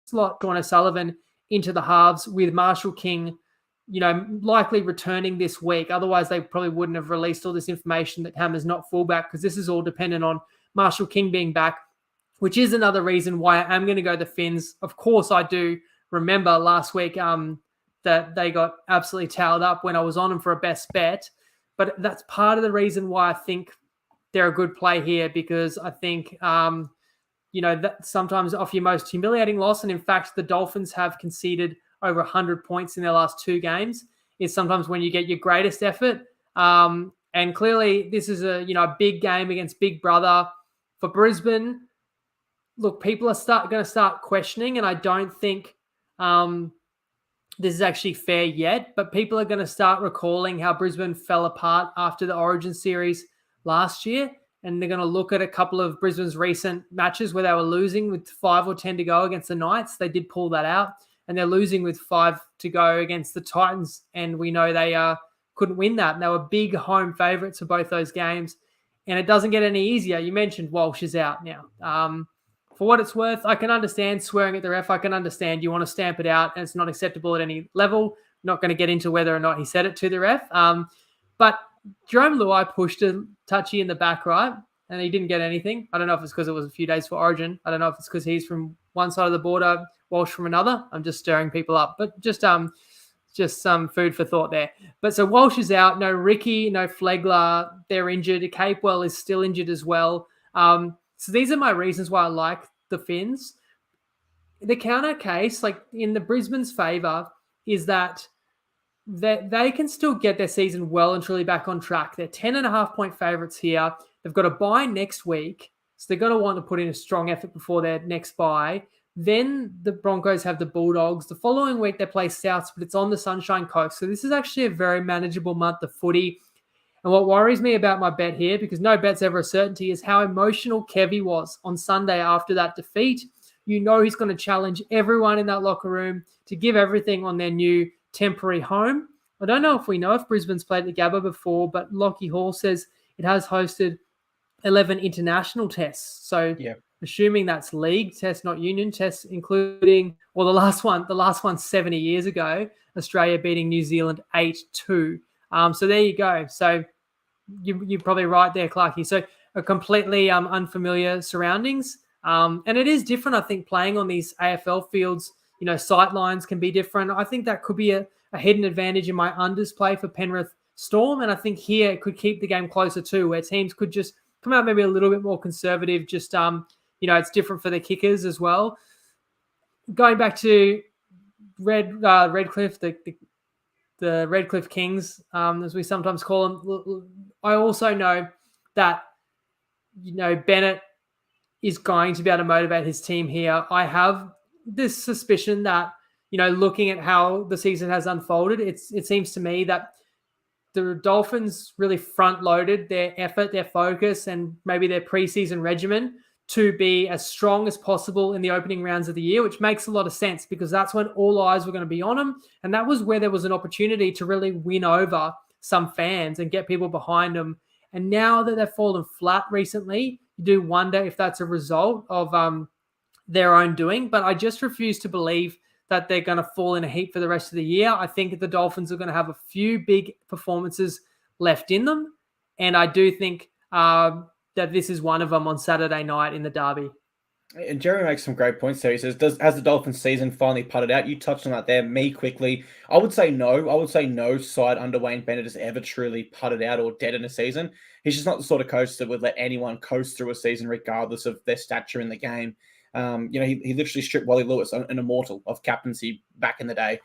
slot Sean O'Sullivan into the halves with Marshall King, likely returning this week. Otherwise, they probably wouldn't have released all this information that Hammer's not fullback, because this is all dependent on Marshall King being back, which is another reason why I am going to go the Finns. Of course, I do remember last week that they got absolutely towed up when I was on them for a best bet. But that's part of the reason why I think they're a good play here, because I think, that sometimes off your most humiliating loss, and in fact, the Dolphins have conceded over 100 points in their last 2 games, is sometimes when you get your greatest effort. And clearly this is a big game against Big Brother for Brisbane. Look, people are going to start questioning, and I don't think this is actually fair yet, but people are going to start recalling how Brisbane fell apart after the Origin series last year. And they're going to look at a couple of Brisbane's recent matches where they were losing with 5 or 10 to go against the Knights. They did pull that out, and they're losing with 5 to go against the Titans. And we know they couldn't win that. And they were big home favourites for both those games. And it doesn't get any easier. You mentioned Walsh is out now. For what it's worth, I can understand swearing at the ref. I can understand you want to stamp it out and it's not acceptable at any level. Not going to get into whether or not he said it to the ref. But Jerome Luai pushed a touchy in the back right, and he didn't get anything. I don't know if it's because it was a few days for Origin. I don't know if it's because he's from one side of the border, Walsh from another. I'm just stirring people up. But just some food for thought there. But so Walsh is out. No Ricky, no Flegler. They're injured. Capewell is still injured as well. So these are my reasons why I like the Finns. The counter case, like in the Brisbane's favour, is that they can still get their season well and truly back on track. They're 10.5-point favourites here. They've got a bye next week, so they're going to want to put in a strong effort before their next bye. Then the Broncos have the Bulldogs. The following week they play Souths, but it's on the Sunshine Coast. So this is actually a very manageable month of footy. And what worries me about my bet here, because no bet's ever a certainty, is how emotional Kevy was on Sunday after that defeat. You know he's going to challenge everyone in that locker room to give everything on their new temporary home. I don't know if we know if Brisbane's played the Gabba before, but Lockie Hall says it has hosted 11 international tests. So assuming that's league tests, not union tests, including, well, the last one 70 years ago, Australia beating New Zealand 8-2. So there you go. So you're probably right there, Clarkey. So a completely unfamiliar surroundings. And it is different, I think, playing on these AFL fields. Sight lines can be different. I think that could be a hidden advantage in my unders play for Penrith Storm. And I think here it could keep the game closer too, where teams could just come out maybe a little bit more conservative. Just, it's different for the kickers as well. Going back to Redcliffe, the Redcliffe Kings, as we sometimes call them. I also know that, Bennett is going to be able to motivate his team here. I have this suspicion that, looking at how the season has unfolded, it seems to me that the Dolphins really front-loaded their effort, their focus, and maybe their preseason regimen to be as strong as possible in the opening rounds of the year, which makes a lot of sense because that's when all eyes were going to be on them. And that was where there was an opportunity to really win over some fans and get people behind them. And now that they've fallen flat recently, you do wonder if that's a result of their own doing. But I just refuse to believe that they're going to fall in a heap for the rest of the year. I think the Dolphins are going to have a few big performances left in them. And I do think that this is one of them on Saturday night in the derby. And Jeremy makes some great points there. He says, has the Dolphins season finally putted out? You touched on that there. Me quickly. I would say no. I would say no side under Wayne Bennett has ever truly putted out or dead in a season. He's just not the sort of coach that would let anyone coast through a season regardless of their stature in the game. He literally stripped Wally Lewis, an immortal of captaincy back in the day.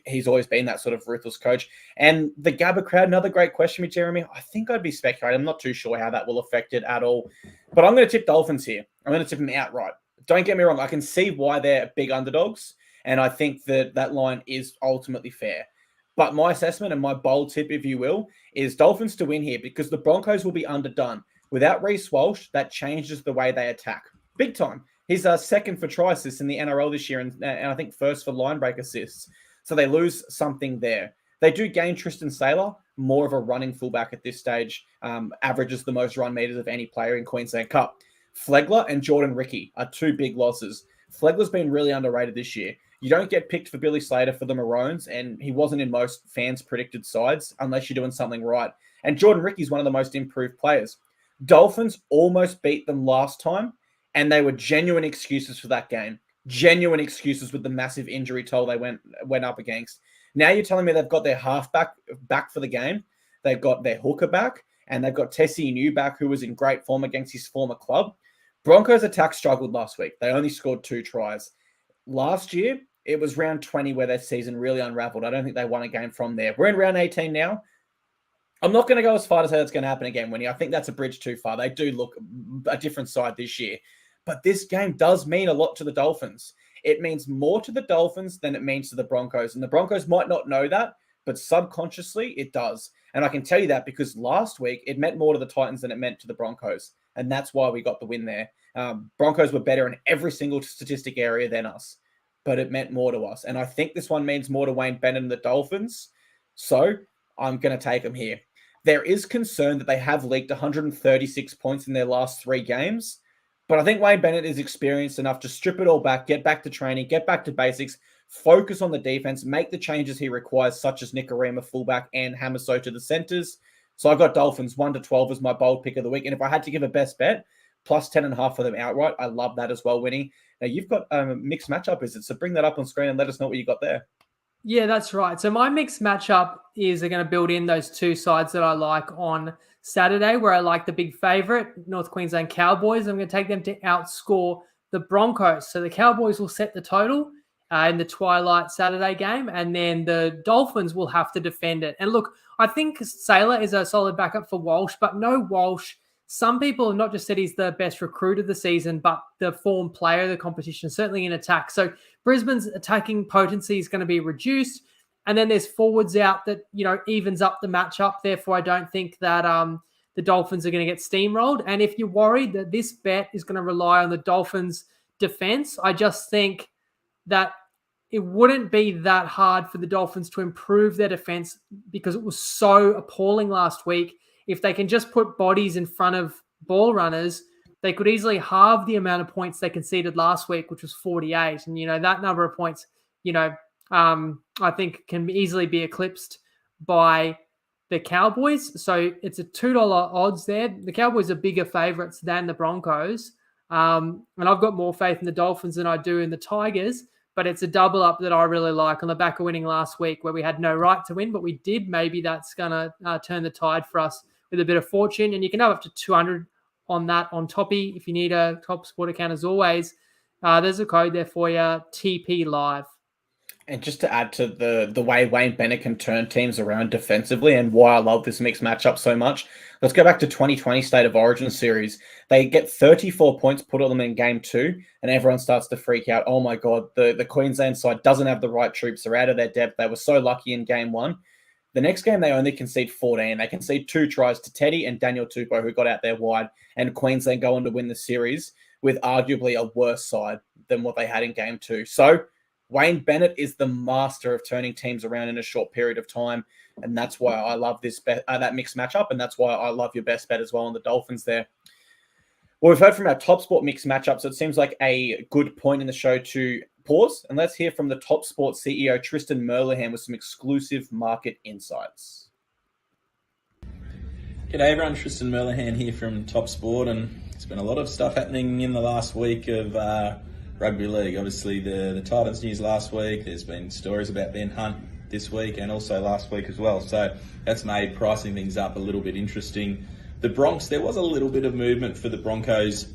He's always been that sort of ruthless coach. And the Gabba crowd, another great question with Jeremy. I think I'd be speculating. I'm not too sure how that will affect it at all. But I'm going to tip Dolphins here. I'm going to tip them outright. Don't get me wrong. I can see why they're big underdogs. And I think that line is ultimately fair. But my assessment and my bold tip, if you will, is Dolphins to win here because the Broncos will be underdone. Without Reece Walsh, that changes the way they attack. Big time. He's second for try assists in the NRL this year and I think first for line break assists. So they lose something there. They do gain Tristan Saylor, more of a running fullback at this stage, averages the most run meters of any player in Queensland Cup. Flegler and Jordan Ricky are two big losses. Flegler's been really underrated this year. You don't get picked for Billy Slater for the Maroons, and he wasn't in most fans' predicted sides unless you're doing something right. And Jordan Ricky's one of the most improved players. Dolphins almost beat them last time, and they were genuine excuses for that game. Genuine excuses with the massive injury toll they went up against. Now you're telling me they've got their halfback back for the game. They've got their hooker back, and they've got Tessie New back, who was in great form against his former club. Broncos attack struggled last week. They only scored 2 tries. Last year, it was round 20 where their season really unraveled. I don't think they won a game from there. We're in round 18 now. I'm not going to go as far to say that's going to happen again, Winnie. I think that's a bridge too far. They do look a different side this year. But this game does mean a lot to the Dolphins. It means more to the Dolphins than it means to the Broncos. And the Broncos might not know that, but subconsciously it does. And I can tell you that because last week it meant more to the Titans than it meant to the Broncos. And that's why we got the win there. Broncos were better in every single statistic area than us, but it meant more to us. And I think this one means more to Wayne Bennett and the Dolphins. So I'm going to take them here. There is concern that they have leaked 136 points in their last 3 games. But I think Wayne Bennett is experienced enough to strip it all back, get back to training, get back to basics, focus on the defense, make the changes he requires, such as Nikorima fullback and Hamaso to the centers. So I've got Dolphins 1-12 as my bold pick of the week. And if I had to give a best bet, plus 10.5 for them outright. I love that as well, Winnie. Now you've got mixed matchup, is it? So bring that up on screen and let us know what you got there. Yeah, that's right. So my mixed matchup is they're going to build in those 2 sides that I like on Saturday, where I like the big favorite, North Queensland Cowboys. I'm going to take them to outscore the Broncos. So the Cowboys will set the total in the twilight Saturday game, and then the Dolphins will have to defend it. And look, I think Saylor is a solid backup for Walsh, but no Walsh. Some people have not just said he's the best recruit of the season, but the form player of the competition, certainly in attack. So Brisbane's attacking potency is going to be reduced. And then there's forwards out that, evens up the matchup. Therefore, I don't think that the Dolphins are going to get steamrolled. And if you're worried that this bet is going to rely on the Dolphins' defense, I just think that it wouldn't be that hard for the Dolphins to improve their defense because it was so appalling last week. If they can just put bodies in front of ball runners, they could easily halve the amount of points they conceded last week, which was 48. And, that number of points, I think can easily be eclipsed by the Cowboys. So it's a $2 odds there. The Cowboys are bigger favorites than the Broncos. And I've got more faith in the Dolphins than I do in the Tigers. But it's a double up that I really like on the back of winning last week where we had no right to win, but we did. Maybe that's going to turn the tide for us with a bit of fortune. And you can have up to 200 on that on Toppy if you need a top sport account as always. There's a code there for you, TP Live. And just to add to the way Wayne Bennett can turn teams around defensively and why I love this mixed matchup so much, let's go back to 2020 State of Origin series. They get 34 points put on them in game 2, and everyone starts to freak out. Oh my God, the Queensland side doesn't have the right troops. They're out of their depth. They were so lucky in game 1. The next game, they only concede 14. They concede 2 tries to Teddy and Daniel Tupou, who got out there wide, and Queensland go on to win the series with arguably a worse side than what they had in game 2. So Wayne Bennett is the master of turning teams around in a short period of time, and that's why I love this that mixed matchup, and that's why I love your best bet as well on the Dolphins there. Well, we've heard from our top sport mixed matchup, so it seems like a good point in the show to pause, and let's hear from the Top Sport CEO, Tristan Merlehan, with some exclusive market insights. G'day everyone, Tristan Merlihan here from Top Sport, and there's been a lot of stuff happening in the last week of rugby league. Obviously the Titans news last week, there's been stories about Ben Hunt this week and also last week as well, so that's made pricing things up a little bit interesting. The Bronx, there was a little bit of movement for the Broncos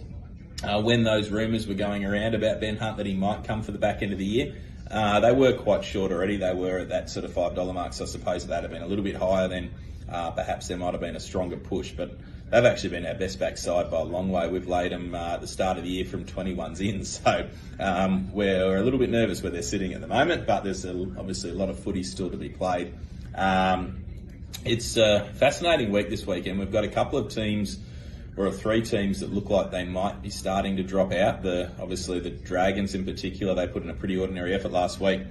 when those rumours were going around about Ben Hunt that he might come for the back end of the year. They were quite short already, they were at that sort of $5 mark, so I suppose that had been a little bit higher than perhaps there might have been a stronger push, but they've actually been our best backside by a long way. We've laid them at the start of the year from 21s in, so we're a little bit nervous where they're sitting at the moment, but there's obviously a lot of footy still to be played. It's a fascinating week this weekend. We've got a couple of teams, or three teams, that look like they might be starting to drop out. Obviously the Dragons in particular, they put in a pretty ordinary effort last week.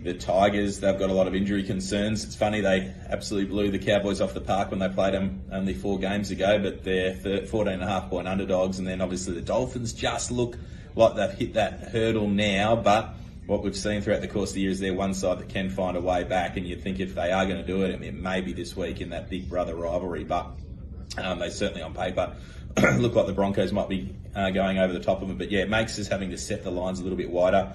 The Tigers, they've got a lot of injury concerns. It's funny, they absolutely blew the Cowboys off the park when they played them only 4 games ago, but they're 14.5-point underdogs. And then obviously the Dolphins just look like they've hit that hurdle now, but what we've seen throughout the course of the year is they're one side that can find a way back, and you'd think if they are going to do it, it may be this week in that big brother rivalry, but they certainly on paper look like the Broncos might be going over the top of them. But yeah, it makes us having to set the lines a little bit wider.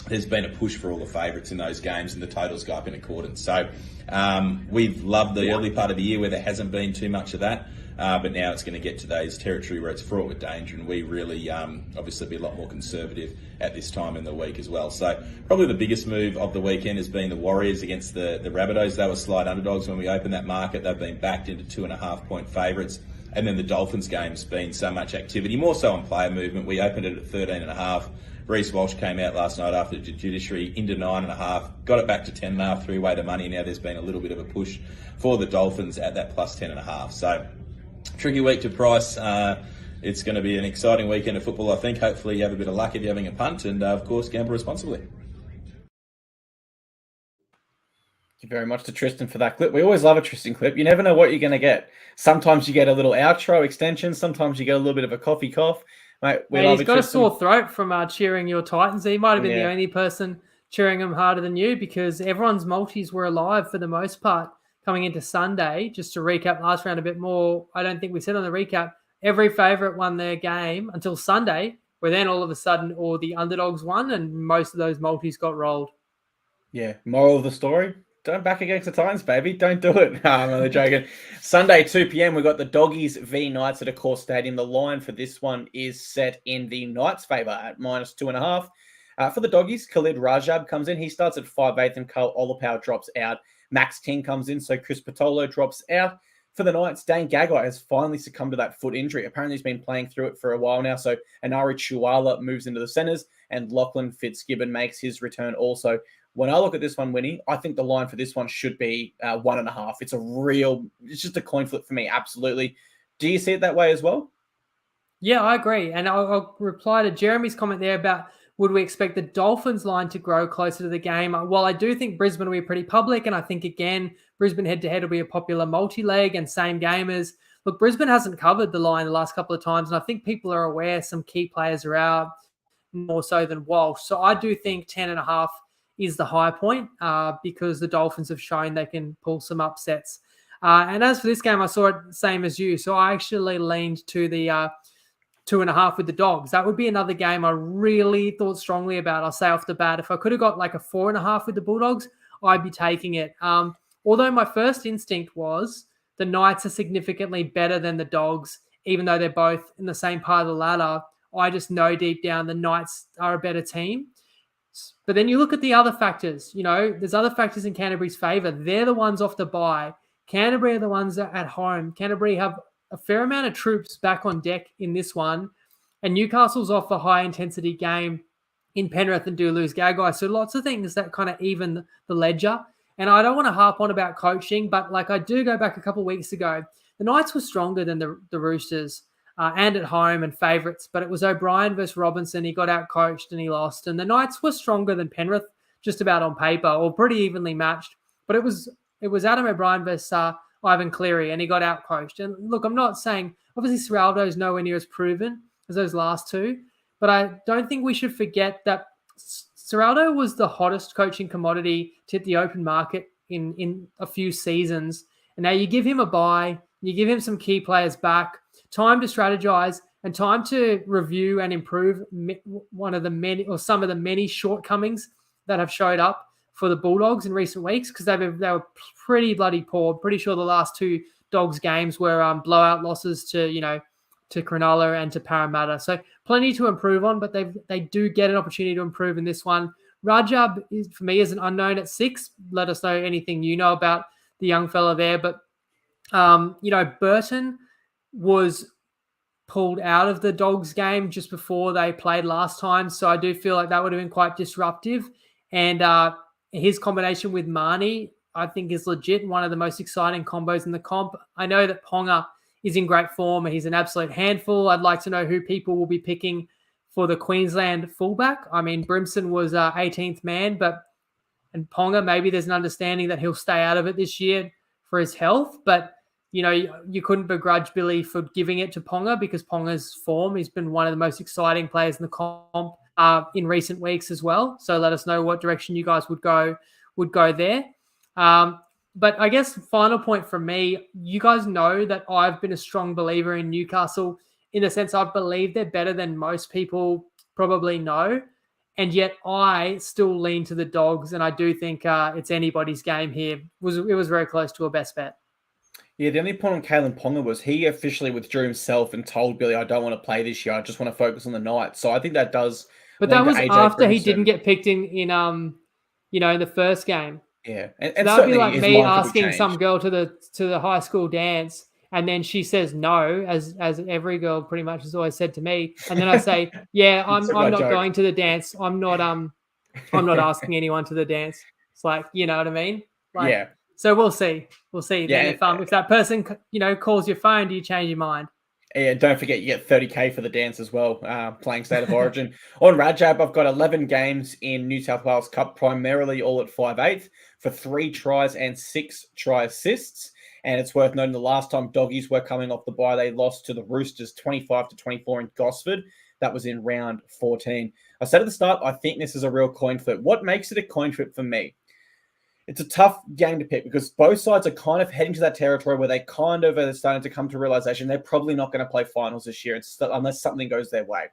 There's been a push for all the favourites in those games, and the totals go up in accordance. So we've loved the early part of the year where there hasn't been too much of that, but now it's going to get to those territory where it's fraught with danger, and we really obviously be a lot more conservative at this time in the week as well. So probably the biggest move of the weekend has been the Warriors against the Rabbitohs. They were slight underdogs when we opened that market. They've been backed into 2.5-point favourites. And then the Dolphins game's been so much activity, more so on player movement. We opened it at 13.5. Reece Walsh came out last night after the judiciary into 9.5, got it back to 10.5, three-way to money. Now there's been a little bit of a push for the Dolphins at that plus 10.5. So tricky week to price. It's going to be an exciting weekend of football, I think. Hopefully you have a bit of luck if you're having a punt, and of course gamble responsibly. Thank you very much to Tristan for that clip. We always love a Tristan clip. You never know what you're going to get. Sometimes you get a little outro extension. Sometimes you get a little bit of a coffee cough. Mate, he's got a sore throat from cheering your Titans. He might have been the only person cheering them harder than you, because everyone's multis were alive for the most part coming into Sunday. Just to recap last round a bit more, I don't think we said on the recap, every favourite won their game until Sunday, where then all of a sudden all the underdogs won and most of those multis got rolled. Yeah, moral of the story, don't back against the Titans, baby. Don't do it. I'm only joking. Sunday, 2 p.m, we've got the Doggies v Knights at Accor Stadium. The line for this one is set in the Knights' favour at -2.5. For the Doggies, Khalid Rajab comes in. He starts at 5/8 and Carl Olapau drops out. Max King comes in, so Chris Patolo drops out. For the Knights, Dane Gagai has finally succumbed to that foot injury. Apparently he's been playing through it for a while now, so Anari Chuala moves into the centres, and Lachlan Fitzgibbon makes his return also. When I look at this one, Winnie, I think the line for this one should be 1.5. It's just a coin flip for me, absolutely. Do you see it that way as well? Yeah, I agree. And I'll reply to Jeremy's comment there about would we expect the Dolphins line to grow closer to the game? Well, I do think Brisbane will be pretty public, and I think, again, Brisbane head-to-head will be a popular multi-leg and same gamers. Look, Brisbane hasn't covered the line the last couple of times, and I think people are aware some key players are out more so than Walsh. So I do think 10.5 is the high point because the Dolphins have shown they can pull some upsets. And as for this game, I saw it same as you. So I actually leaned to the 2.5 with the Dogs. That would be another game I really thought strongly about. I'll say off the bat, if I could have got like a 4.5 with the Bulldogs, I'd be taking it. Although my first instinct was the Knights are significantly better than the Dogs, even though they're both in the same part of the ladder. I just know deep down the Knights are a better team. But then you look at the other factors. You know, there's other factors in Canterbury's favour. They're the ones off the bye. Canterbury are the ones at home. Canterbury have a fair amount of troops back on deck in this one. And Newcastle's off a high-intensity game in Penrith and do lose Gagai. So lots of things that kind of even the ledger. And I don't want to harp on about coaching, but like I do go back a couple of weeks ago. The Knights were stronger than the Roosters and at home and favourites, but it was O'Brien versus Robinson. He got out-coached and he lost. And the Knights were stronger than Penrith, just about on paper, or pretty evenly matched. But it was Adam O'Brien versus Ivan Cleary, and he got out-coached. And look, I'm not saying, obviously Serraldo's nowhere near as proven as those last two, but I don't think we should forget that Serraldo was the hottest coaching commodity to hit the open market in a few seasons. And now you give him a bye, you give him some key players back, time to strategize, and time to review and improve some of the many shortcomings that have showed up for the Bulldogs in recent weeks, because they were pretty bloody poor. Pretty sure the last two Dogs games were blowout losses to Cronulla and to Parramatta. So plenty to improve on, but they do get an opportunity to improve in this one. Rajab for me is an unknown at 6. Let us know anything you know about the young fella there. But Burton was pulled out of the Dogs game just before they played last time, so I do feel like that would have been quite disruptive. And his combination with Marnie, I think, is legit, one of the most exciting combos in the comp. I know that Ponga is in great form. He's an absolute handful. I'd like to know who people will be picking for the Queensland fullback. I mean, Brimson was 18th man, and Ponga, maybe there's an understanding that he'll stay out of it this year for his health, but you couldn't begrudge Billy for giving it to Ponga, because Ponga's form, he's been one of the most exciting players in the comp in recent weeks as well. So let us know what direction you guys would go there. But I guess final point from me, you guys know that I've been a strong believer in Newcastle, in the sense I believe they're better than most people probably know. And yet I still lean to the Dogs, and I do think it's anybody's game here. It was very close to a best bet. Yeah, the only point on Kalen Ponga was he officially withdrew himself and told Billy, I don't want to play this year. I just want to focus on the Knights. So I think that does. But that was after he didn't get picked in the first game. Yeah. And so that'd be like me asking some girl to the high school dance, and then she says no, as every girl pretty much has always said to me. And then I say, yeah, I'm not going to the dance. I'm not asking anyone to the dance. It's like, you know what I mean? Like, yeah. So we'll see. We'll see. Yeah, then if that person, calls your phone, do you change your mind? Yeah, don't forget you get $30K for the dance as well, playing State of Origin. On Rajab, I've got 11 games in New South Wales Cup, primarily all at 5'8", for 3 tries and 6 try assists. And it's worth noting the last time Doggies were coming off the bye, they lost to the Roosters 25-24 in Gosford. That was in round 14. I said at the start, I think this is a real coin flip. What makes it a coin flip for me? It's a tough game to pick, because both sides are kind of heading to that territory where they kind of are starting to come to realization they're probably not going to play finals this year unless something goes their way.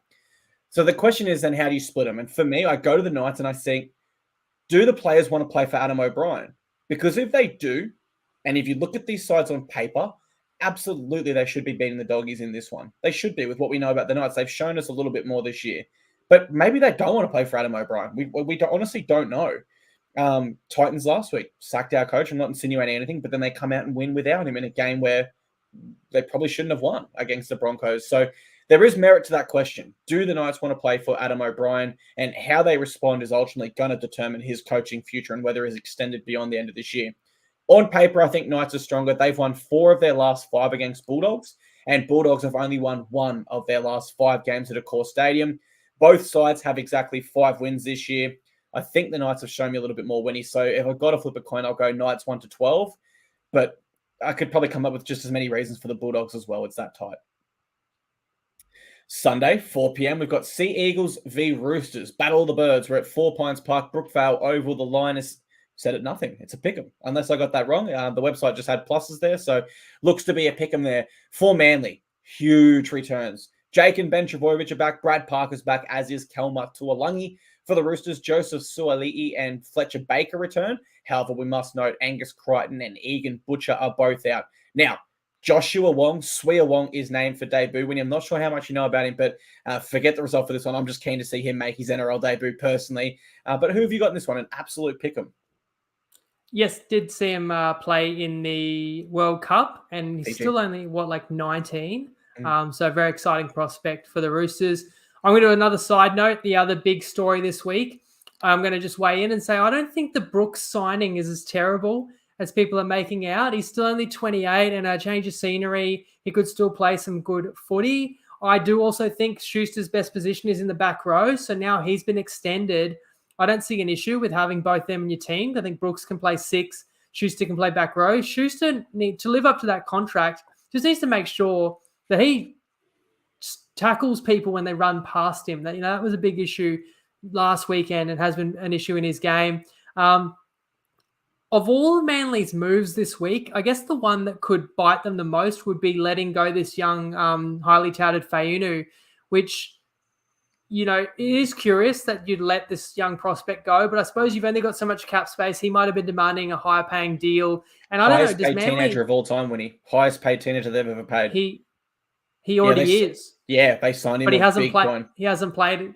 So the question is then, how do you split them? And for me, I go to the Knights and I think, do the players want to play for Adam O'Brien? Because if they do, and if you look at these sides on paper, absolutely they should be beating the Doggies in this one. They should be, with what we know about the Knights. They've shown us a little bit more this year. But maybe they don't want to play for Adam O'Brien. We honestly don't know. Titans last week sacked our coach. I'm not insinuating anything, but then they come out and win without him in a game where they probably shouldn't have won against the Broncos. So there is merit to that question. Do the Knights want to play for Adam O'Brien? And how they respond is ultimately going to determine his coaching future and whether it's extended beyond the end of this year. On paper, I think Knights are stronger. They've won 4 of their last 5 against Bulldogs, and Bulldogs have only won 1 of their last 5 games at Accor Stadium. Both sides have exactly 5 wins this year. I think the Knights have shown me a little bit more, Winnie. So if I've got to flip a coin, I'll go Knights 1-12. But I could probably come up with just as many reasons for the Bulldogs as well. It's that tight. Sunday, 4 p.m, we've got Sea Eagles v Roosters. Battle of the Birds. We're at 4 Pines Park, Brookvale Oval. The line is set at nothing. It's a pick'em, unless I got that wrong. The website just had pluses there, so looks to be a pick'em there. For Manly, huge returns. Jake and Ben Trebojevic are back. Brad Parker's back, as is Kelma Tuolangi. For the Roosters, Joseph Suali'i and Fletcher Baker return. However, we must note Angus Crichton and Egan Butcher are both out. Now, Joshua Wong, Swea Wong is named for debut. Winnie, I'm not sure how much you know about him, but forget the result for this one. I'm just keen to see him make his NRL debut personally. But who have you got in this one? An absolute pick'em. Yes, did see him play in the World Cup, and he's still only, 19? So very exciting prospect for the Roosters. I'm going to do another side note. The other big story this week, I'm going to just weigh in and say I don't think the Brooks signing is as terrible as people are making out. He's still only 28, and a change of scenery, he could still play some good footy. I do also think Schuster's best position is in the back row, so now he's been extended. I don't see an issue with having both them in your team. I think Brooks can play 6, Schuster can play back row. Schuster, to live up to that contract, just needs to make sure that he tackles people when they run past him. That was a big issue last weekend and has been an issue in his game. of all of Manly's moves this week, I guess the one that could bite them the most would be letting go this young, highly touted Fayunu, which, it is curious that you'd let this young prospect go, but I suppose you've only got so much cap space. He might have been demanding a higher paying deal. And I don't know, Highest does paid Manly... teenager of all time, Winnie. Highest paid teenager they've ever paid. He already is. Yeah, they signed him But he hasn't big coin. He hasn't played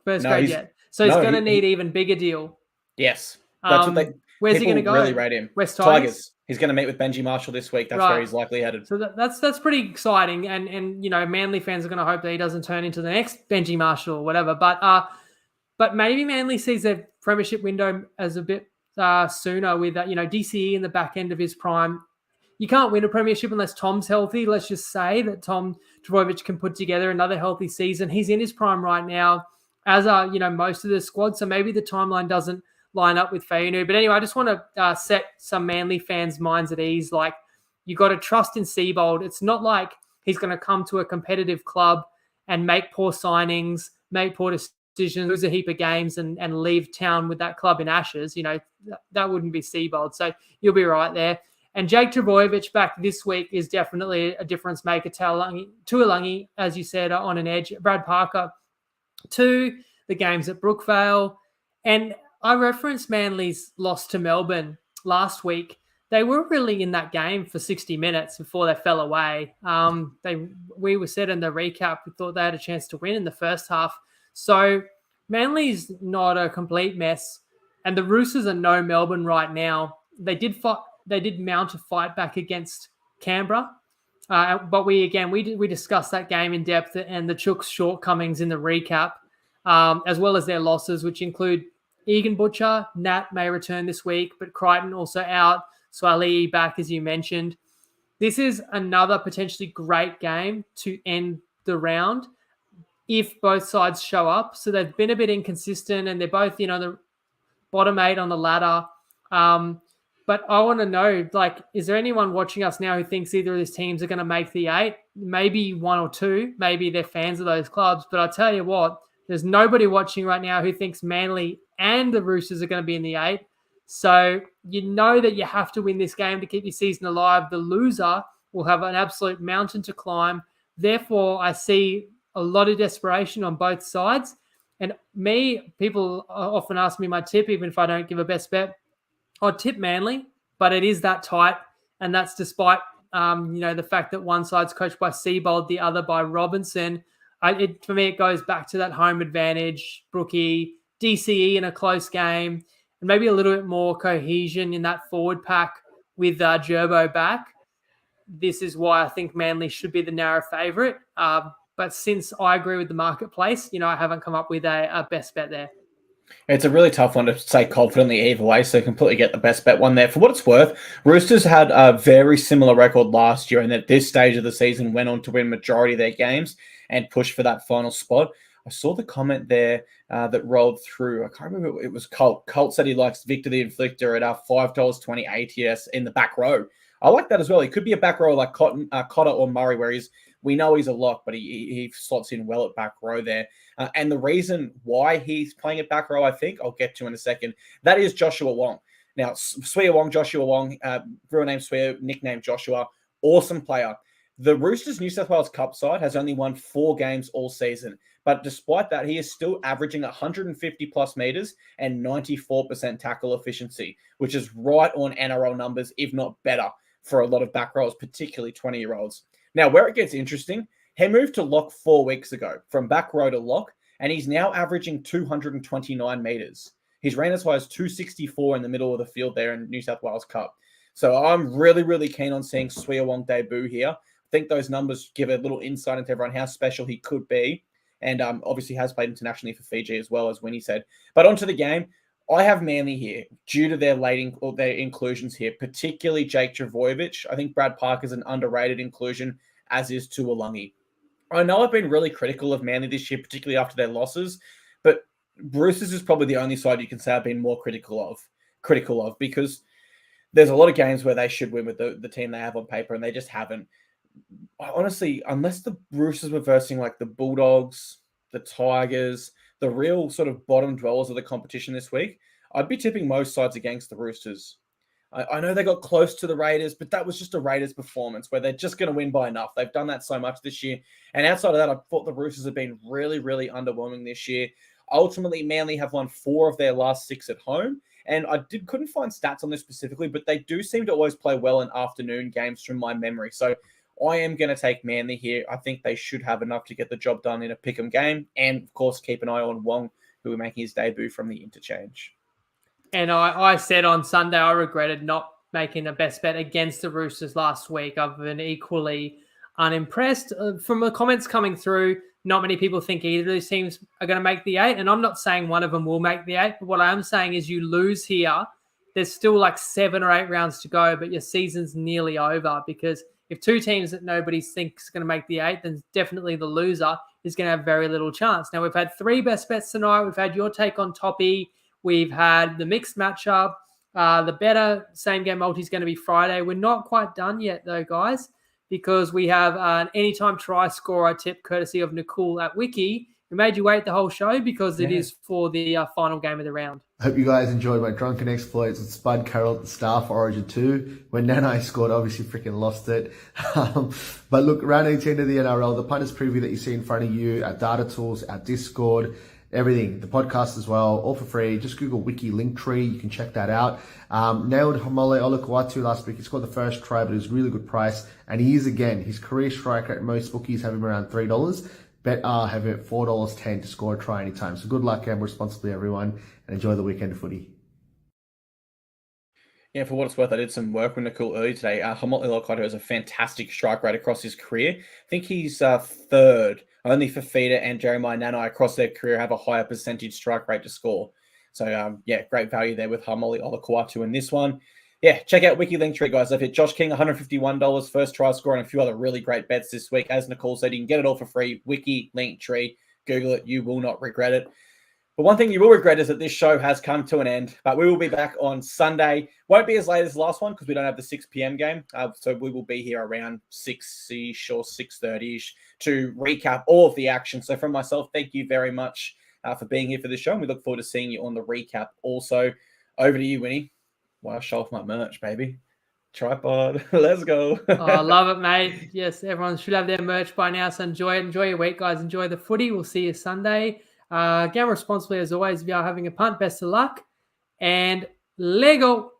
first grade yet. So he's going to need even bigger deal. Yes. That's what where's he going to go? Really rate him. West Tigers. He's going to meet with Benji Marshall this week. That's where he's likely headed. So that's pretty exciting. And Manly fans are going to hope that he doesn't turn into the next Benji Marshall or whatever. But maybe Manly sees their premiership window as a bit sooner with that, DCE in the back end of his prime. You can't win a premiership unless Tom's healthy. Let's just say that Tom Trbojevic can put together another healthy season. He's in his prime right now, as are, most of the squad. So maybe the timeline doesn't line up with Fayunu. But anyway, I just want to set some Manly fans' minds at ease. Like, you got to trust in Seabold. It's not like he's going to come to a competitive club and make poor signings, make poor decisions, lose a heap of games and leave town with that club in ashes. That wouldn't be Seabold. So you'll be right there. And Jake Trbojevic back this week is definitely a difference maker. Tuilagi, as you said, on an edge. Brad Parker to the games at Brookvale. And I referenced Manly's loss to Melbourne last week. They were really in that game for 60 minutes before they fell away. We were said in the recap, we thought they had a chance to win in the first half. So Manly's not a complete mess. And the Roosters are no Melbourne right now. They did mount a fight back against Canberra. But we discussed that game in depth and the Chooks' shortcomings in the recap, as well as their losses, which include Egan Butcher. Nat may return this week, but Crichton also out. Swalii back, as you mentioned. This is another potentially great game to end the round if both sides show up. So they've been a bit inconsistent and they're both, the bottom 8 on the ladder. But I want to know, is there anyone watching us now who thinks either of these teams are going to make the 8? Maybe one or two. Maybe they're fans of those clubs. But I'll tell you what, there's nobody watching right now who thinks Manly and the Roosters are going to be in the 8. So you know that you have to win this game to keep your season alive. The loser will have an absolute mountain to climb. Therefore, I see a lot of desperation on both sides. And people often ask me my tip, even if I don't give a best bet. I'd tip Manly, but it is that tight. And that's despite, the fact that one side's coached by Seabold, the other by Robinson. For me, it goes back to that home advantage, Brookie, DCE in a close game, and maybe a little bit more cohesion in that forward pack with Gerbo back. This is why I think Manly should be the narrow favourite. But since I agree with the marketplace, I haven't come up with a best bet there. It's a really tough one to say confidently either way, so completely get the best bet one there. For what it's worth, Roosters had a very similar record last year and at this stage of the season went on to win majority of their games and push for that final spot. I saw the comment there that rolled through. I can't remember. It was Colt. Colt said he likes Victor the Inflictor at $5.20 ATS in the back row. I like that as well. He could be a back row like Cotter or Murray, where we know he's a lock, but he slots in well at back row there. And the reason why he's playing at back row, I think, I'll get to in a second, that is Joshua Wong. Now, Joshua Wong, real name Swea, nickname Joshua, awesome player. The Roosters New South Wales Cup side has only won 4 games all season. But despite that, he is still averaging 150 plus meters and 94% tackle efficiency, which is right on NRL numbers, if not better, for a lot of back rows, particularly 20-year-olds. Now, where it gets interesting, he moved to lock 4 weeks ago from back row to lock, and he's now averaging 229 meters. He's ran as high as 264 in the middle of the field there in New South Wales Cup. So I'm really, really keen on seeing Swea Wong debut here. I think those numbers give a little insight into everyone how special he could be. And obviously has played internationally for Fiji as well, as Winnie said. But onto the game, I have Manly here due to their their inclusions here, particularly Jake Trbojevic. I think Brad Parker's an underrated inclusion, as is Tuilagi. I know I've been really critical of Manly this year, particularly after their losses, but Roosters is probably the only side you can say I've been more critical of because there's a lot of games where they should win with the team they have on paper, and they just haven't. Honestly, unless the Roosters were versing like the Bulldogs, the Tigers, the real sort of bottom dwellers of the competition this week, I'd be tipping most sides against the Roosters. I know they got close to the Raiders, but that was just a Raiders performance where they're just going to win by enough. They've done that so much this year. And outside of that, I thought the Roosters have been really, really underwhelming this year. Ultimately, Manly have won 4 of their last 6 at home. And I couldn't find stats on this specifically, but they do seem to always play well in afternoon games from my memory. So I am going to take Manly here. I think they should have enough to get the job done in a pick'em game. And, of course, keep an eye on Wong, who are making his debut from the interchange. And I said on Sunday I regretted not making a best bet against the Roosters last week. I've been equally unimpressed. From the comments coming through, not many people think either of these teams are going to make the 8. And I'm not saying one of them will make the 8. But what I am saying is you lose here. There's still like 7 or 8 rounds to go, but your season's nearly over, because if 2 teams that nobody thinks are going to make the 8, then definitely the loser is going to have very little chance. Now, we've had 3 best bets tonight. We've had your take on Toppy. We've had the mixed matchup. The better same-game multi is going to be Friday. We're not quite done yet, though, guys, because we have an anytime try scorer tip courtesy of Nicole at Wiki. We made you wait the whole show because it is for the final game of the round. I hope you guys enjoyed my drunken exploits with Spud Carroll at the start for Origin 2. When Nanai scored, obviously freaking lost it. But look, round 18 of the NRL, the punters preview that you see in front of you, our data tools, our Discord, everything, the podcast as well, all for free. Just Google Wiki Linktree. You can check that out. Nailed Homole Olukwatu last week. He scored the first try, but it was a really good price. And he is, again, his career striker at most bookies have him around $3. Bet have it $4.10 to score a try anytime. So good luck, gamble responsibly, everyone, and enjoy the weekend of footy. Yeah, for what it's worth, I did some work with Nicole earlier today. Homole Olukwatu has a fantastic strike rate across his career. I think he's third. Only Fafita and Jeremiah Nanai across their career have a higher percentage strike rate to score. So, great value there with Homole Olukwatu in this one. Yeah, check out Wiki Linktree, guys. I've hit Josh King, $151, first try score, and a few other really great bets this week. As Nicole said, you can get it all for free. Wiki Linktree. Google it. You will not regret it. But one thing you will regret is that this show has come to an end. But we will be back on Sunday. Won't be as late as the last one because we don't have the 6 p.m. game. So we will be here around 6-ish or 6:30-ish to recap all of the action. So from myself, thank you very much for being here for the show. And we look forward to seeing you on the recap also. Over to you, Winnie. Wow, show off my merch, baby. TryPod. Let's go. I love it, mate. Yes, everyone should have their merch by now. So enjoy it. Enjoy your week, guys. Enjoy the footy. We'll see you Sunday. Gamble responsibly as always. If you are having a punt, best of luck. And Lego.